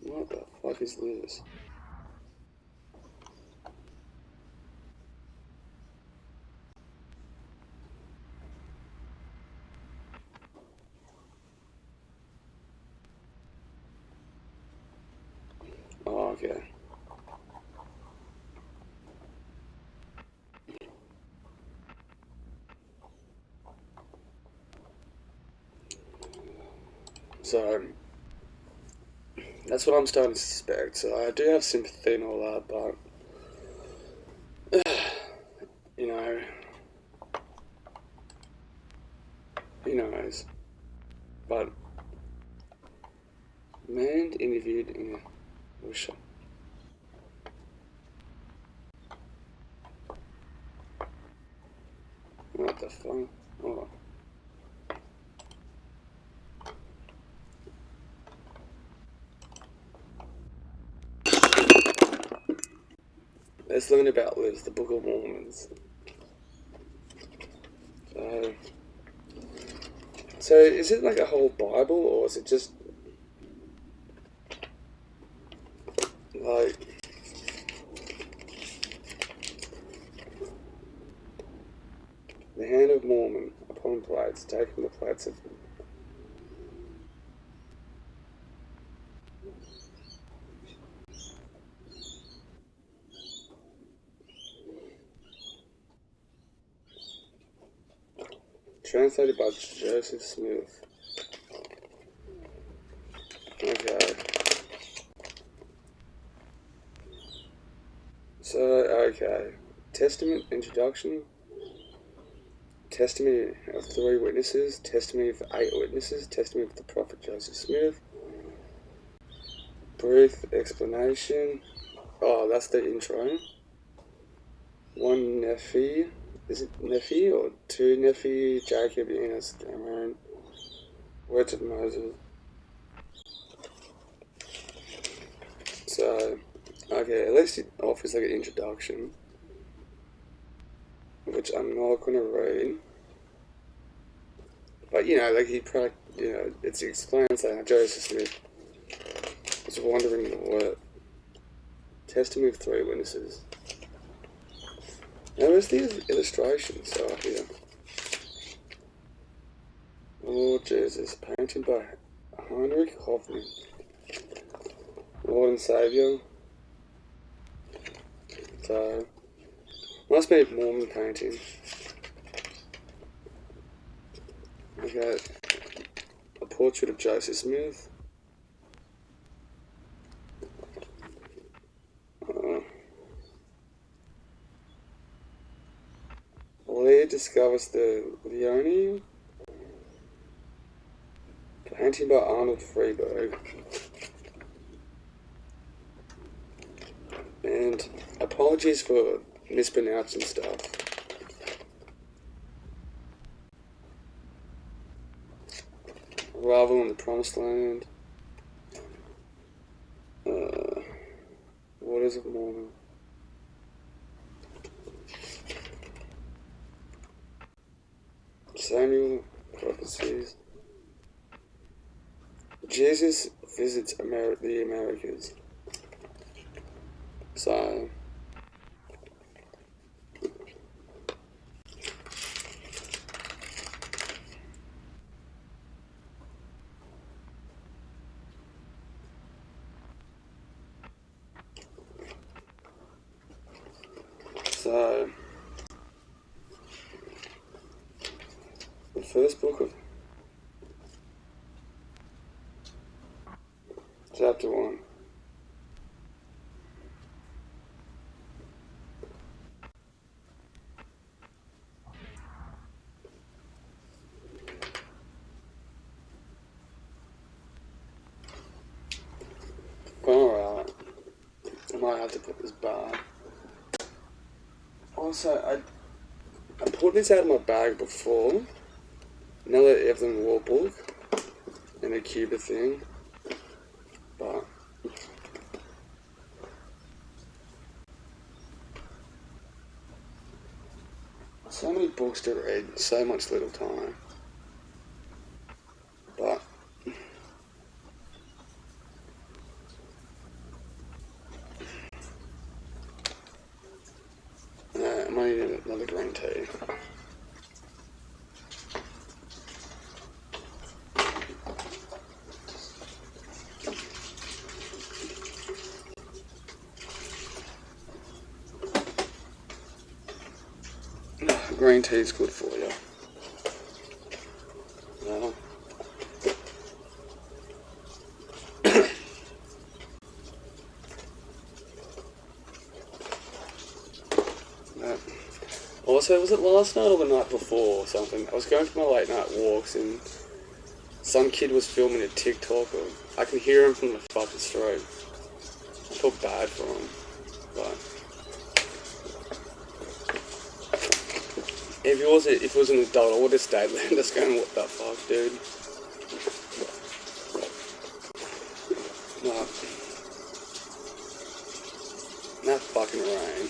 What the fuck is this? Oh, okay. So, that's what I'm starting to suspect. So I do have sympathy and all that, but, you know, who knows? But, man interviewed in a workshop. What the fuck? Oh. Let's learn about Liz, the Book of Mormons. So is it like a whole Bible, or is it just like the hand of Mormon upon plates, taking the plates of translated by Joseph Smith. Okay. So, okay. Testament introduction. Testimony of 3 witnesses. Testimony of 8 witnesses. Testimony of the prophet Joseph Smith. Brief explanation. Oh, that's the intro. 1 Nephi. is it nephew or two nephew, Jacob, Enos, Cameron, words of Moses. So, okay, at least it offers like an introduction, which I'm not going to read. But, you know, like it explains that Joseph Smith was wandering in the world. Testimony of 3 witnesses. Now, where's the illustrations? Oh, here. Lord Jesus, painted by Heinrich Hoffmann. Lord and Saviour. So, must be a Mormon painting. Okay, a portrait of Joseph Smith. Lear discovers the Leone. Painting by Arnold Freeberg. And apologies for mispronouncing stuff. Arrival in the Promised Land. Waters of Mormon. Samuel prophecies. Jesus visits the Americas. So, the first book of chapter 1. Alright, I might have to put this back. Also, I pulled this out of my bag before. Another Evelyn Waugh book and a Cuba thing, but so many books to read, so much little time. But I might need another green tea. Green tea is good for you. Also, was it last night or the night before or something? I was going for my late night walks and some kid was filming a TikTok. I can hear him from the fucking street. I feel bad for him, but if it was an adult, I would have stayed there just going, what the fuck, dude? No. That fucking rain.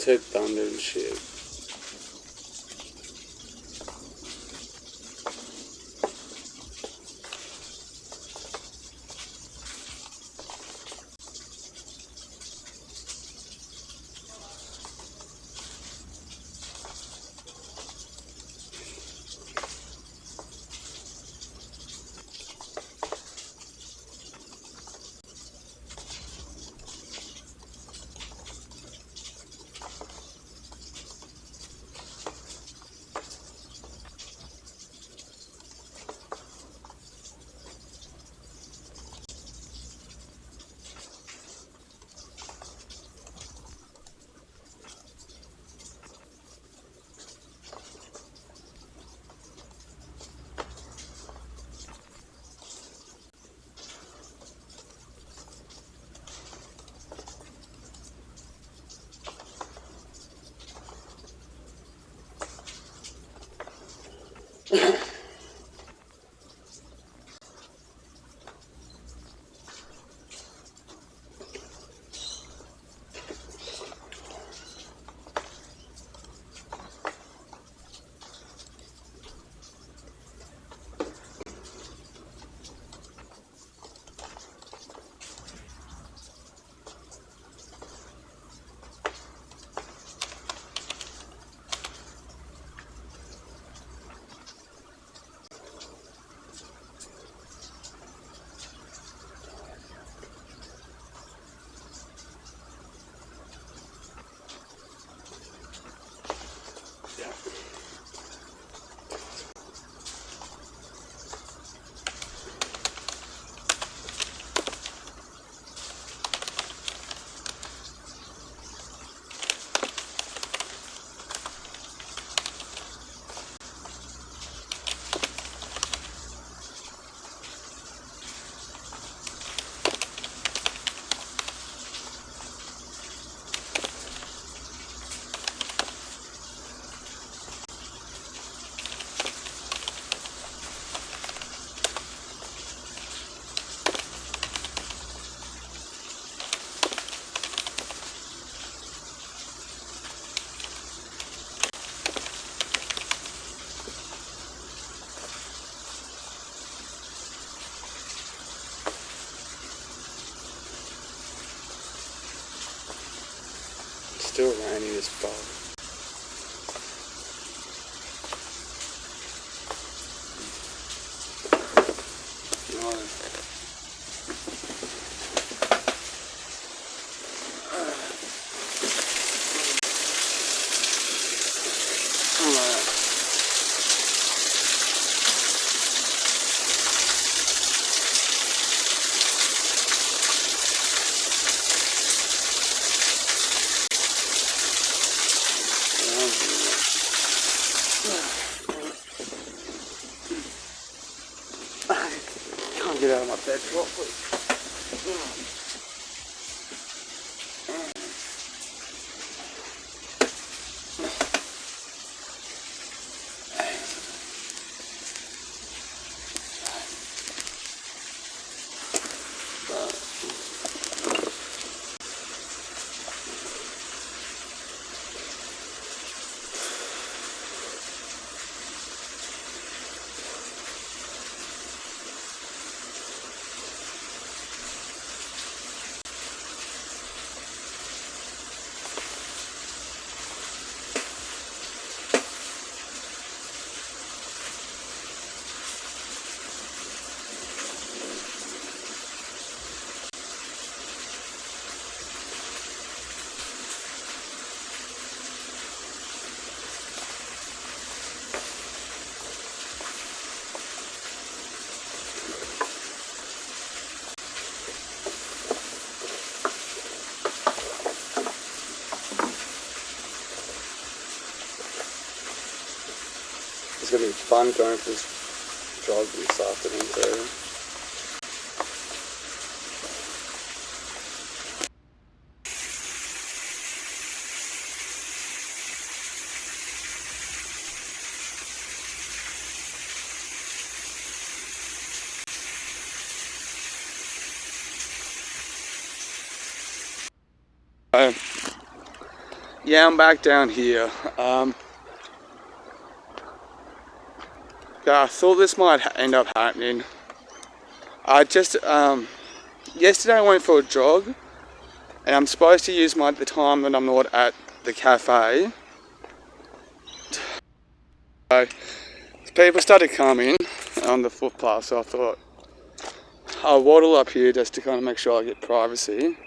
just heard thunder and shit. Still raining as fuck. Can't get out of my bed properly. It's gonna be fun going for this jog this afternoon too. Yeah, I'm back down here. Yeah, I thought this might end up happening. I just, yesterday I went for a jog, and I'm supposed to use the time that I'm not at the cafe. So, people started coming on the footpath, so I thought I'll waddle up here just to kind of make sure I get privacy.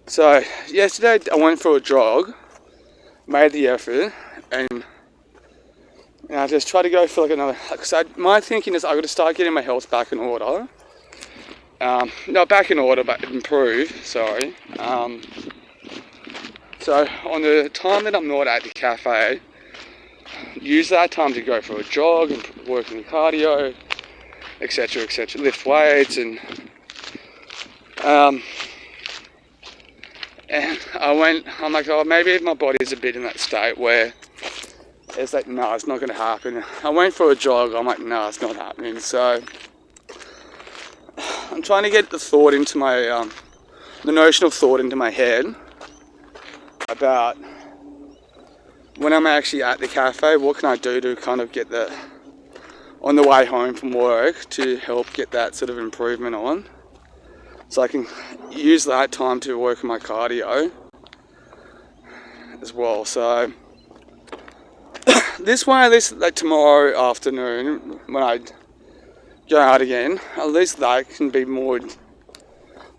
So, yesterday I went for a jog, made the effort, and I just tried to go for like another, because my thinking is I've got to start getting my health back in order. Not back in order, but improve, sorry. So on the time that I'm not at the cafe, use that time to go for a jog and work on the cardio, etc, etc, lift weights, and I'm like, oh, maybe my body's a bit in that state where it's like, no, it's not going to happen. I went for a jog, I'm like, no, it's not happening. So I'm trying to get the thought into my, the notional thought into my head about when I'm actually at the cafe, what can I do to kind of get on the way home from work to help get that sort of improvement on. So I can use that time to work on my cardio as well. So like tomorrow afternoon when I go out again, at least that can be more, the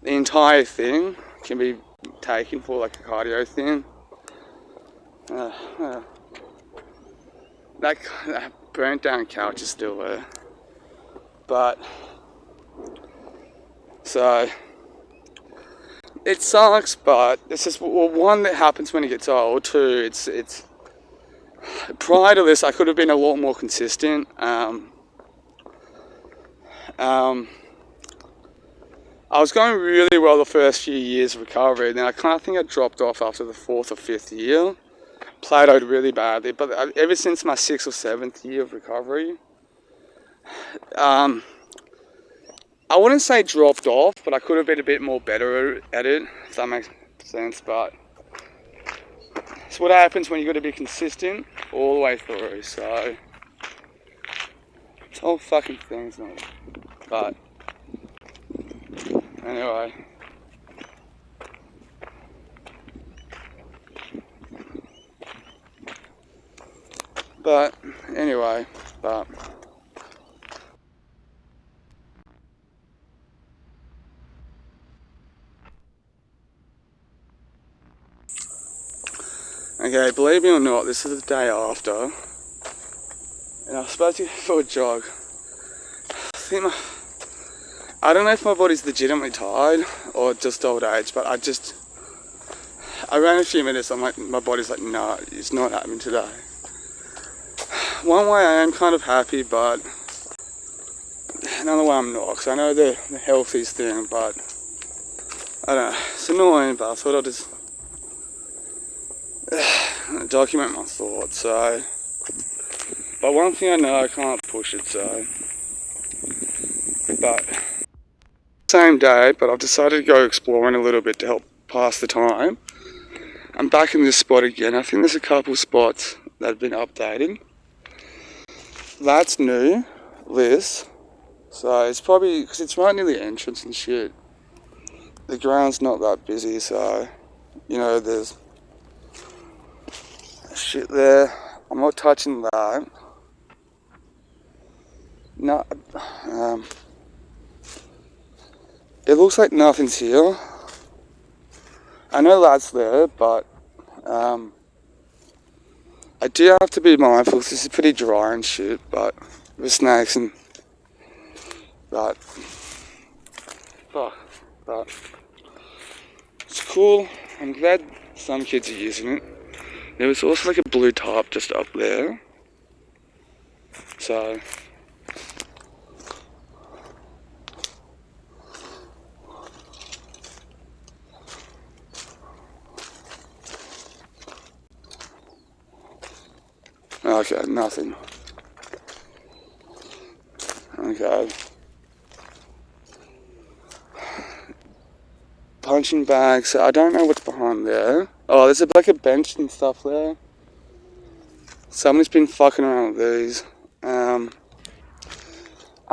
entire thing can be taken for like a cardio thing. That burnt down couch is still there. But, so, it sucks, but it's just, well, one, that happens when it gets old. Two, it's prior to this, I could have been a lot more consistent. I was going really well the first few years of recovery, and then I kind of think I dropped off after the 4th or 5th year. Plateaued really badly, but ever since my 6th or 7th year of recovery, I wouldn't say dropped off, but I could have been a bit more better at it, if that makes sense. But it's what happens when you got to be consistent all the way through. So it's all fucking things, not. But anyway. But okay, believe me or not, this is the day after, and I was supposed to go for a jog. I don't know if my body's legitimately tired or just old age, but I ran a few minutes, I'm like, my body's like, no, it's not happening today. One way I am kind of happy, but another way I'm not, because I know the healthiest thing, but I don't know, it's annoying, but I thought I'd just document my thoughts. So, but one thing I know, I can't push it, so, but same day, but I've decided to go exploring a little bit to help pass the time. I'm back in this spot again. I think there's a couple spots that have been updated. That's new, this. So it's probably, because it's right near the entrance and shit. The ground's not that busy, so, you know, there's shit there. I'm not touching that. No, it looks like nothing's here. I know that's there, but I do have to be mindful. This is pretty dry and shit, but with snakes and but it's cool. I'm glad some kids are using it. There was also like a blue tarp just up there, so okay, nothing. Okay. punching bag, so I don't know what's behind there. Oh, there's like a bench and stuff there. Somebody's been fucking around with these. I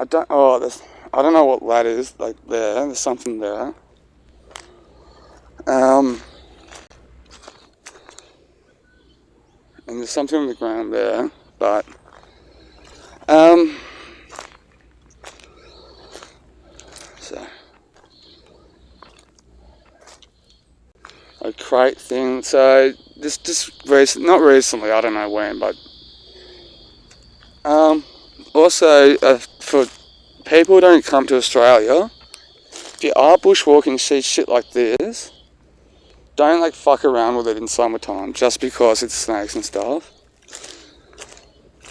don't know what that is, like there's something there. And there's something on the ground there, but, so, a crate thing, so, not recently, I don't know when, but, also, for people who don't come to Australia, if you are bushwalking and see shit like this, don't like fuck around with it in summertime just because it's snakes and stuff.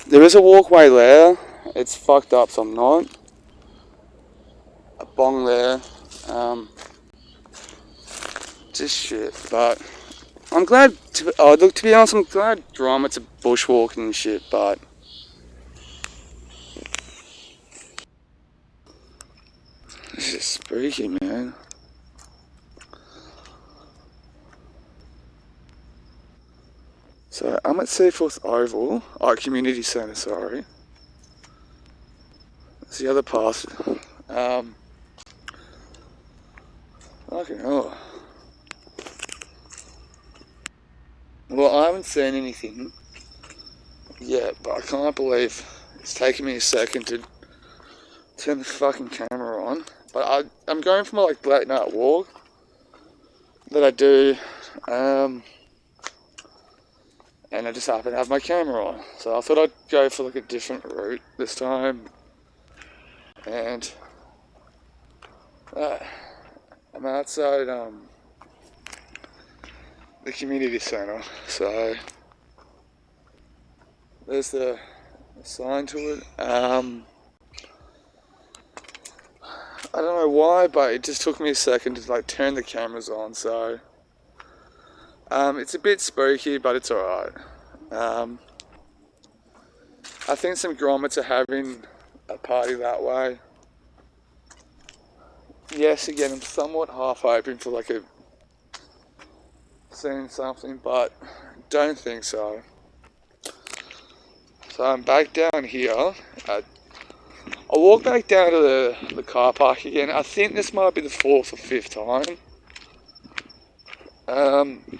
There is a walkway there. It's fucked up, so I'm not. A bong there. Just shit. But I'm glad. To be honest, I'm glad Drumit's a bushwalking and shit. But it's just spooky, man. So I'm at Seaforth Oval, Community Centre, sorry. That's the other pass. Fucking hell. Well, I haven't seen anything yet, but I can't believe it's taken me a second to turn the fucking camera on. But I'm going for my like late night walk that I do. And I just happen to have my camera on. So I thought I'd go for like a different route this time. And I'm outside the community centre. So there's the sign to it. I don't know why, but it just took me a second to like turn the cameras on. So it's a bit spooky, but it's alright. I think some grommets are having a party that way. Yes, again, I'm somewhat half open for like seeing something, but don't think so. So I'm back down here. I walk back down to the car park again. I think this might be the 4th or 5th time.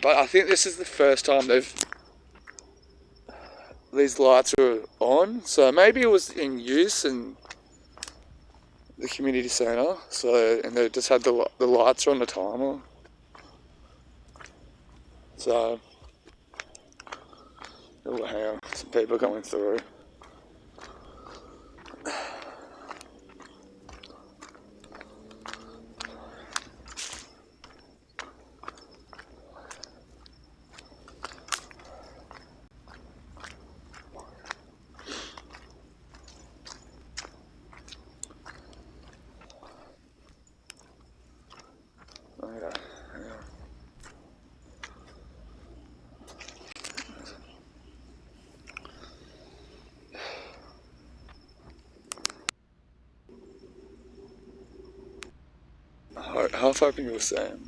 But I think this is the first time these lights are on. So maybe it was in use in the community centre. And they just had the lights on the timer. So, oh, hang on, some people coming through. Okay, hang on. Half hoping you were saying.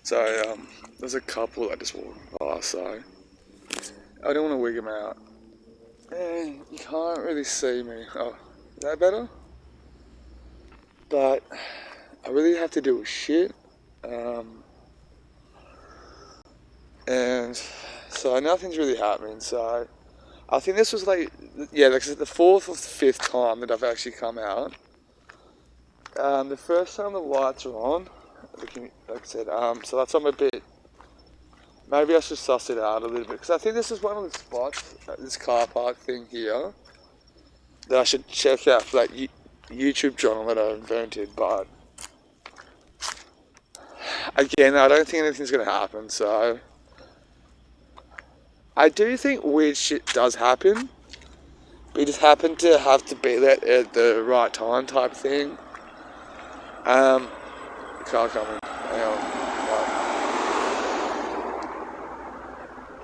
So, there's a couple that just walked past, so I don't want to wig them out. And you can't really see me. Oh, is that better? But I really have to do a shit. And so nothing's really happening. So I think this was like the 4th or 5th time that I've actually come out. The first time the lights are on, like I said, so that's why I'm a bit, maybe I should suss it out a little bit, because I think this is one of the spots, this car park thing here, that I should check out for that YouTube channel that I invented, but again, I don't think anything's going to happen, so I do think weird shit does happen, but you just happen to have to be there at the right time type thing. Car coming. Hang on.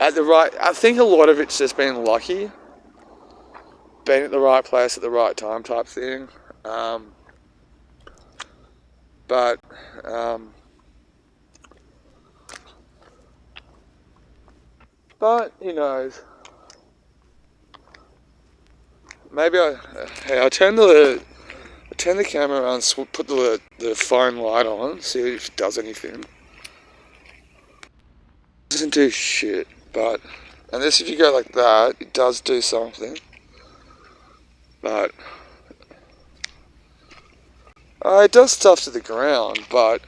I think a lot of it's just being lucky, being at the right place at the right time type thing. But But who knows? Maybe I'll turn the camera on, put the phone light on, see if it does anything. It doesn't do shit, but unless if you go like that, it does do something. But it does stuff to the ground, but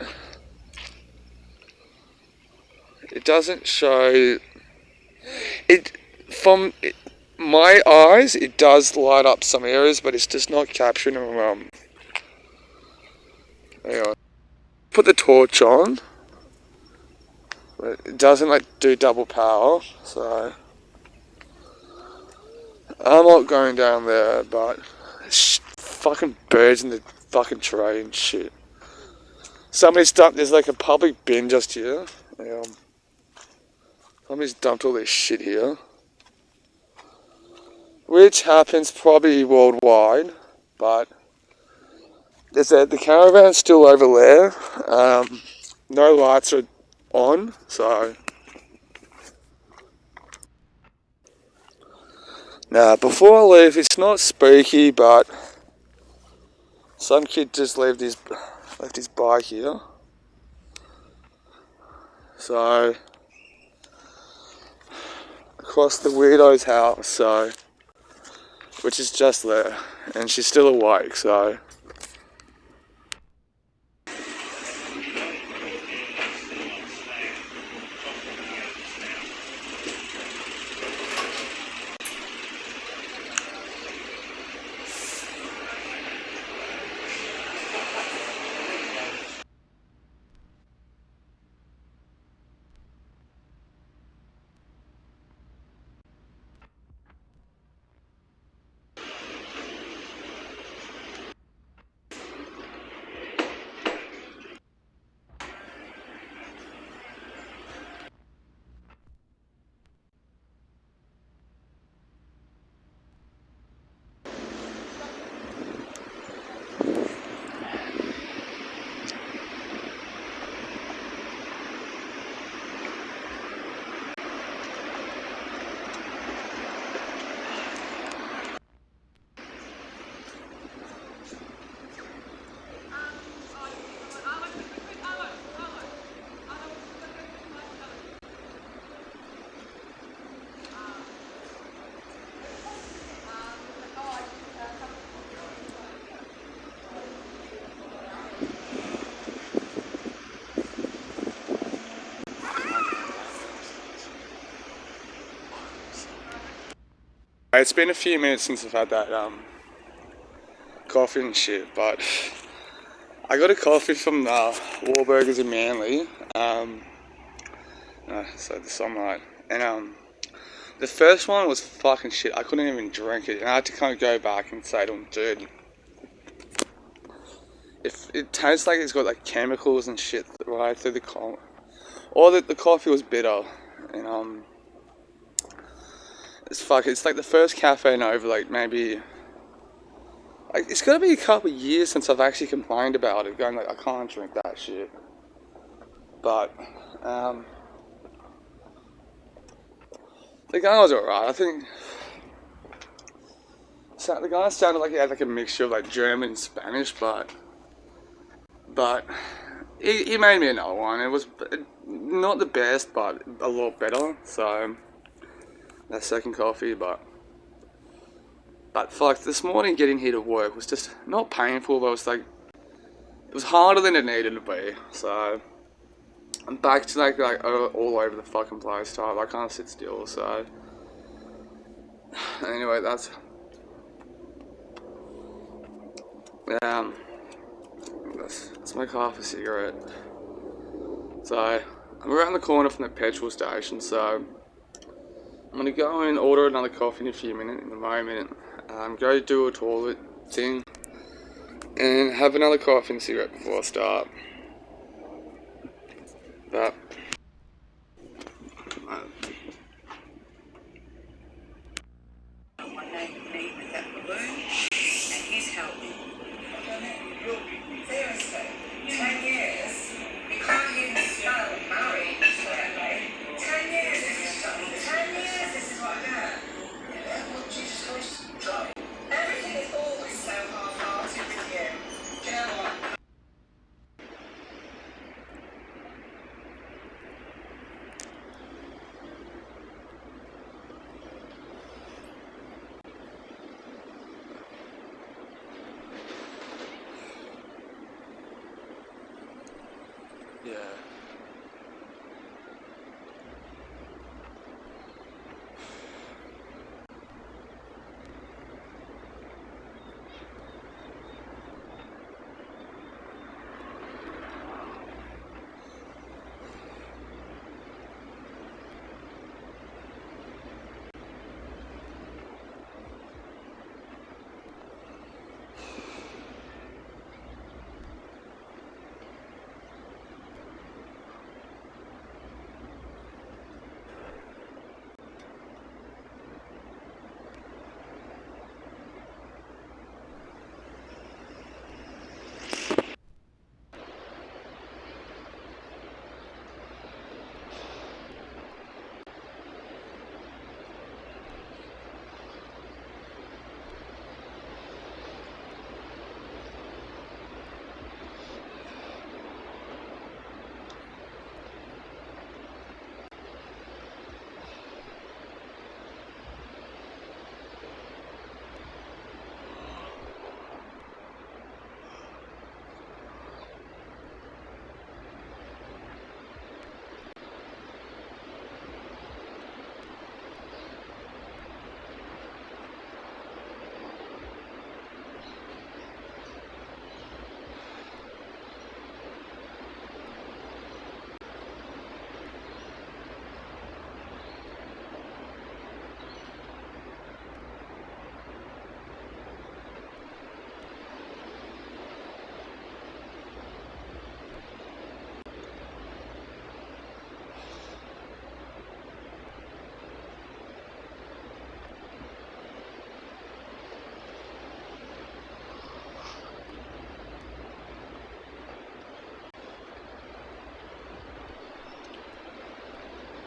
it doesn't show it from my eyes. It does light up some areas, but it's just not capturing them. Hang on. Put the torch on, but it doesn't like do double power, so I'm not going down there. But fucking birds in the fucking tray and shit. Somebody's dumped. There's like a public bin just here. Somebody's dumped all this shit here, which happens probably worldwide, but the caravan's still over there. No lights are on, so now before I leave, it's not spooky, but some kid just left his bike here, so across the weirdo's house, so which is just there, and she's still awake, so. It's been a few minutes since I've had that coffee and shit, but I got a coffee from Warburgers in Manly. So the sunlight, and the first one was fucking shit. I couldn't even drink it, and I had to kind of go back and say to them, dude, if it tastes like it's got like chemicals and shit right through the coffee, or that the coffee was bitter, and it's like the first cafe in over like maybe, like it's gotta be a couple of years since I've actually complained about it, going like I can't drink that shit. But the guy was alright. I think the guy sounded like he had like a mixture of like German and Spanish, but he made me another one. It was not the best, but a lot better. So that second coffee, but fuck, this morning getting here to work was just not painful, but it was harder than it needed to be. So I'm back to like all over the fucking place type. I can't sit still. So anyway, let's smoke half a cigarette. So I'm around the corner from the petrol station, so I'm gonna go and order another coffee in a moment, go do a toilet thing, and have another coffee and cigarette before I start. But Yeah.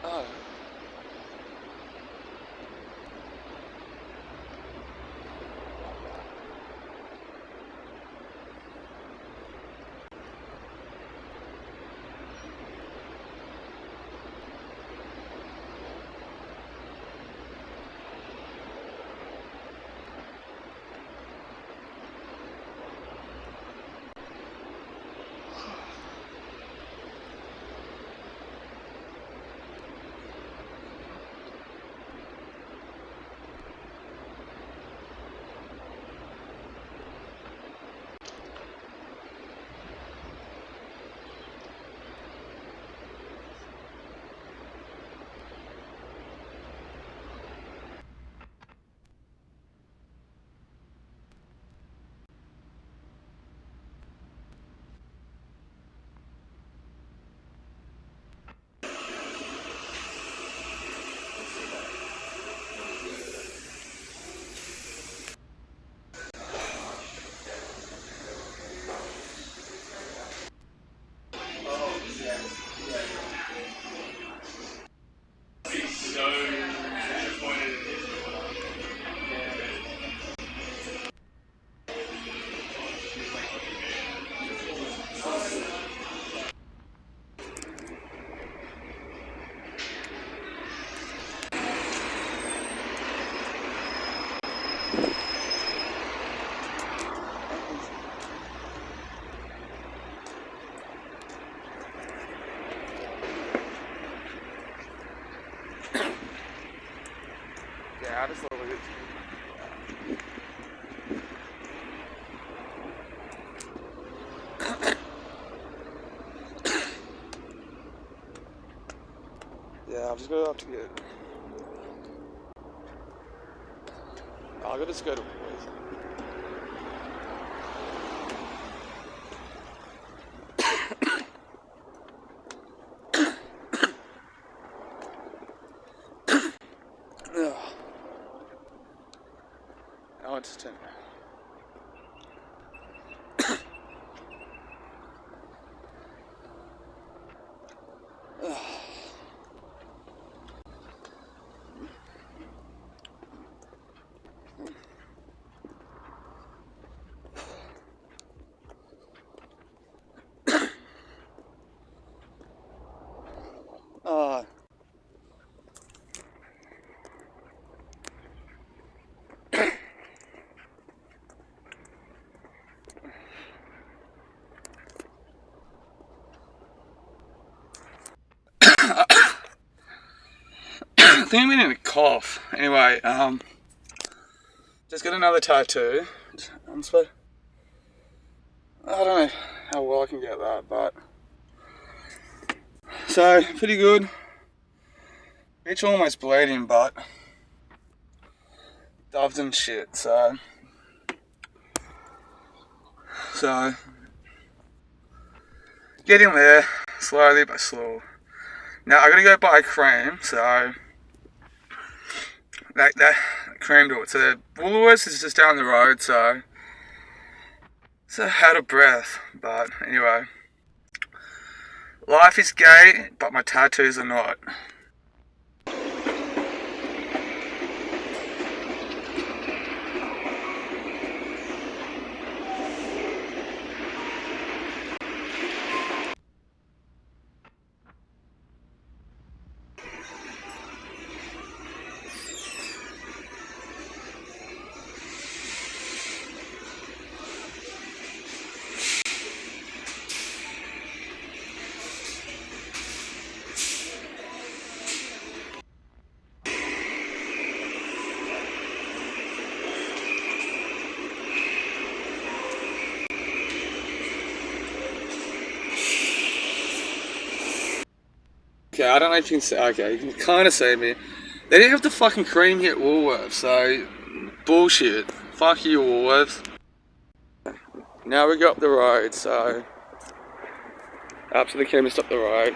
Oh. Yeah, I just love it. Yeah, I'm just gonna have to get. I gotta just go to boys. I want to turn around. think I'm getting a cough. Anyway, just got another tattoo. I don't know how well I can get that, but so pretty good. It's almost bleeding, but dubbed and shit. So getting there slowly but slow. Now I gotta go buy cream, so that cream to it. So the Woolworths is just down the road, so out of breath. But anyway, life is gay, but my tattoos are not. Okay, I don't know if you can see. Okay, you can kind of see me. They didn't have the fucking cream here at Woolworths, so bullshit. Fuck you, Woolworths. Now we got up the road, so up to the chemist up the road.